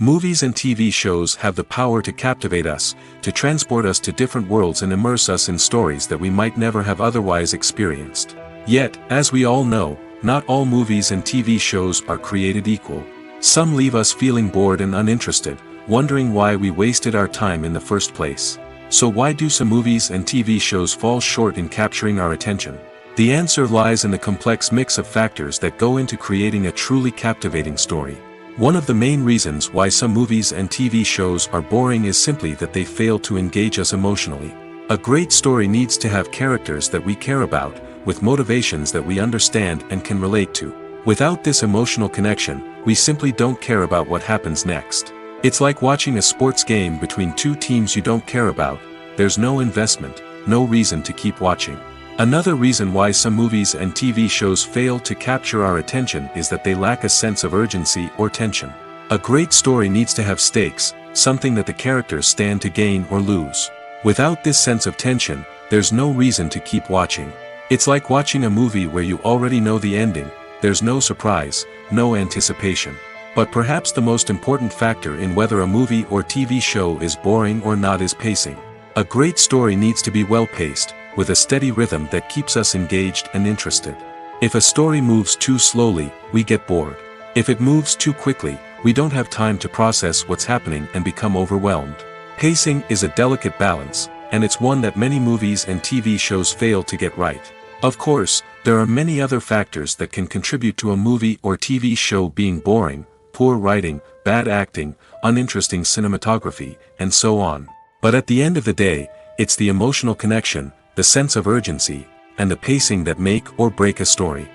Movies and TV shows have the power to captivate us, to transport us to different worlds and immerse us in stories that we might never have otherwise experienced. Yet, as we all know, not all movies and TV shows are created equal. Some leave us feeling bored and uninterested, wondering why we wasted our time in the first place. So why do some movies and TV shows fall short in capturing our attention? The answer lies in the complex mix of factors that go into creating a truly captivating story. One of the main reasons why some movies and TV shows are boring is simply that they fail to engage us emotionally. A great story needs to have characters that we care about, with motivations that we understand and can relate to. Without this emotional connection, we simply don't care about what happens next. It's like watching a sports game between two teams you don't care about. There's no investment, no reason to keep watching. Another reason why some movies and TV shows fail to capture our attention is that they lack a sense of urgency or tension. A great story needs to have stakes, something that the characters stand to gain or lose. Without this sense of tension, there's no reason to keep watching. It's like watching a movie where you already know the ending, there's no surprise, no anticipation. But perhaps the most important factor in whether a movie or TV show is boring or not is pacing. A great story needs to be well-paced, with a steady rhythm that keeps us engaged and interested. If a story moves too slowly, we get bored. If it moves too quickly, we don't have time to process what's happening and become overwhelmed. Pacing is a delicate balance, and it's one that many movies and TV shows fail to get right. Of course, there are many other factors that can contribute to a movie or TV show being boring: poor writing, bad acting, uninteresting cinematography, and so on. But at the end of the day, it's the emotional connection, the sense of urgency, and the pacing that make or break a story.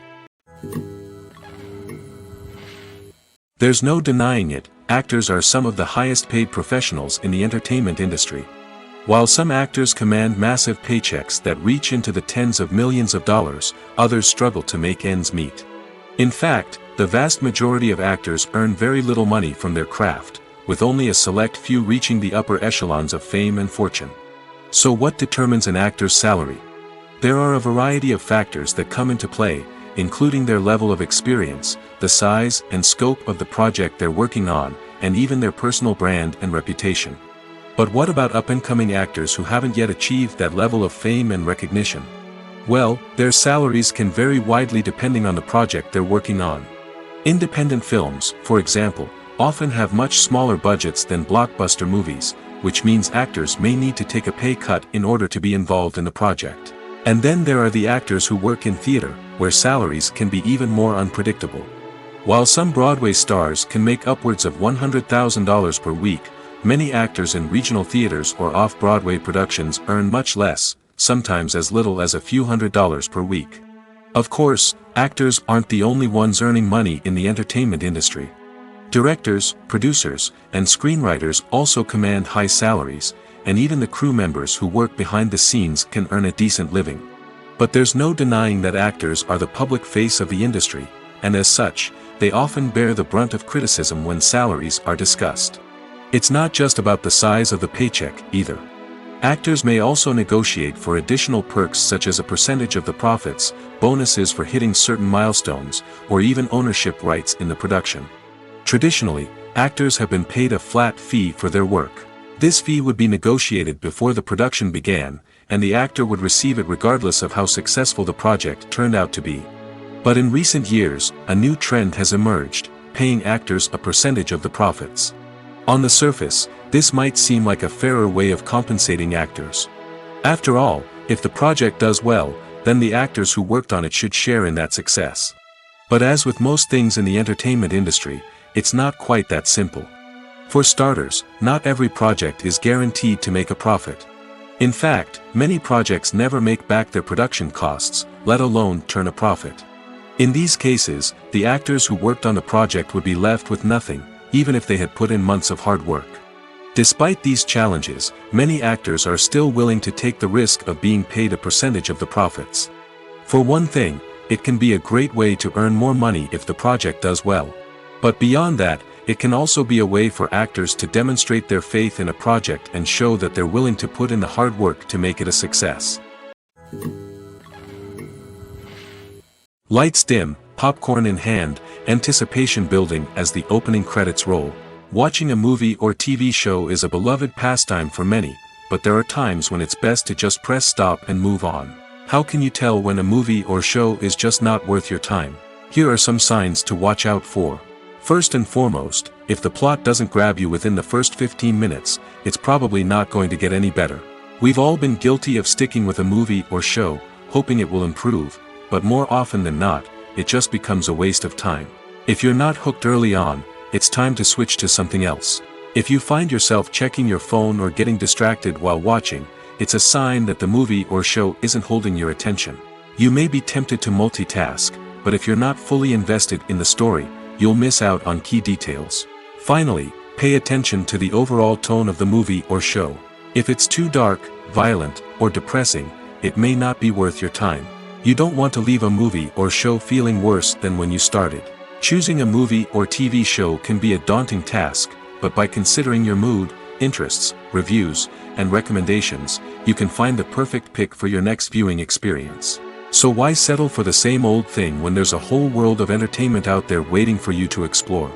There's no denying it, actors are some of the highest paid professionals in the entertainment industry. While some actors command massive paychecks that reach into the tens of millions of dollars, others struggle to make ends meet. In fact, the vast majority of actors earn very little money from their craft, with only a select few reaching the upper echelons of fame and fortune. So what determines an actor's salary? There are a variety of factors that come into play, including their level of experience, the size and scope of the project they're working on, and even their personal brand and reputation. But what about up-and-coming actors who haven't yet achieved that level of fame and recognition? Well, their salaries can vary widely depending on the project they're working on. Independent films, for example, often have much smaller budgets than blockbuster movies, which means actors may need to take a pay cut in order to be involved in the project. And then there are the actors who work in theater, where salaries can be even more unpredictable. While some Broadway stars can make upwards of $100,000 per week, many actors in regional theaters or off-Broadway productions earn much less, sometimes as little as a few $100s per week. Of course, actors aren't the only ones earning money in the entertainment industry. Directors, producers, and screenwriters also command high salaries, and even the crew members who work behind the scenes can earn a decent living. But there's no denying that actors are the public face of the industry, and as such, they often bear the brunt of criticism when salaries are discussed. It's not just about the size of the paycheck, either. Actors may also negotiate for additional perks such as a percentage of the profits, bonuses for hitting certain milestones, or even ownership rights in the production. Traditionally, actors have been paid a flat fee for their work. This fee would be negotiated before the production began, and the actor would receive it regardless of how successful the project turned out to be. But in recent years, a new trend has emerged, paying actors a percentage of the profits. On the surface, this might seem like a fairer way of compensating actors. After all, if the project does well, then the actors who worked on it should share in that success. But as with most things in the entertainment industry, it's not quite that simple. For starters, not every project is guaranteed to make a profit. In fact, many projects never make back their production costs, let alone turn a profit. In these cases, the actors who worked on the project would be left with nothing, even if they had put in months of hard work. Despite these challenges, many actors are still willing to take the risk of being paid a percentage of the profits. For one thing, it can be a great way to earn more money if the project does well. But beyond that, it can also be a way for actors to demonstrate their faith in a project and show that they're willing to put in the hard work to make it a success. Lights dim, popcorn in hand, anticipation building as the opening credits roll. Watching a movie or TV show is a beloved pastime for many, but there are times when it's best to just press stop and move on. How can you tell when a movie or show is just not worth your time? Here are some signs to watch out for. First and foremost, if the plot doesn't grab you within the first 15 minutes, it's probably not going to get any better. We've all been guilty of sticking with a movie or show, hoping it will improve, but more often than not, it just becomes a waste of time. If you're not hooked early on, it's time to switch to something else. If you find yourself checking your phone or getting distracted while watching, it's a sign that the movie or show isn't holding your attention. You may be tempted to multitask, but if you're not fully invested in the story, you'll miss out on key details. Finally, pay attention to the overall tone of the movie or show. If it's too dark, violent, or depressing, it may not be worth your time. You don't want to leave a movie or show feeling worse than when you started. Choosing a movie or TV show can be a daunting task, but by considering your mood, interests, reviews, and recommendations, you can find the perfect pick for your next viewing experience. So why settle for the same old thing when there's a whole world of entertainment out there waiting for you to explore?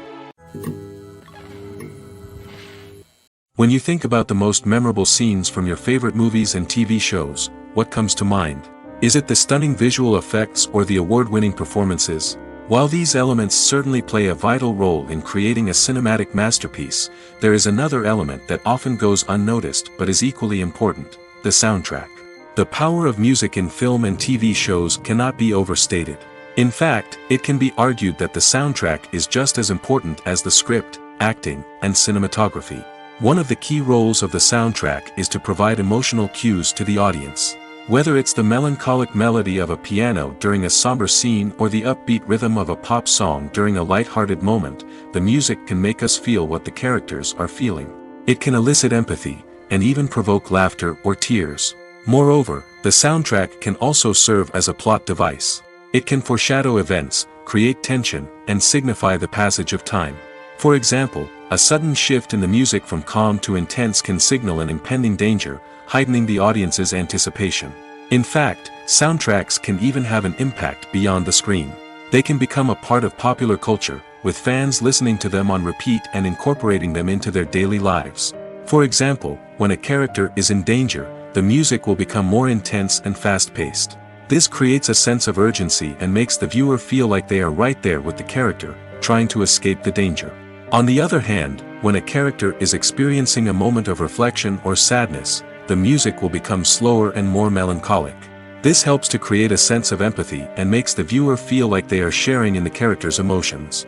When you think about the most memorable scenes from your favorite movies and TV shows, what comes to mind? Is it the stunning visual effects or the award-winning performances? While these elements certainly play a vital role in creating a cinematic masterpiece, there is another element that often goes unnoticed but is equally important: the soundtrack. The power of music in film and TV shows cannot be overstated. In fact, it can be argued that the soundtrack is just as important as the script, acting, and cinematography. One of the key roles of the soundtrack is to provide emotional cues to the audience. Whether it's the melancholic melody of a piano during a somber scene or the upbeat rhythm of a pop song during a light-hearted moment, the music can make us feel what the characters are feeling. It can elicit empathy, and even provoke laughter or tears. Moreover, the soundtrack can also serve as a plot device. It can foreshadow events, create tension, and signify the passage of time. For example, a sudden shift in the music from calm to intense can signal an impending danger, heightening the audience's anticipation. In fact, soundtracks can even have an impact beyond the screen. They can become a part of popular culture, with fans listening to them on repeat and incorporating them into their daily lives. For example, when a character is in danger, the music will become more intense and fast-paced. This creates a sense of urgency and makes the viewer feel like they are right there with the character, trying to escape the danger. On the other hand, when a character is experiencing a moment of reflection or sadness, the music will become slower and more melancholic. This helps to create a sense of empathy and makes the viewer feel like they are sharing in the character's emotions.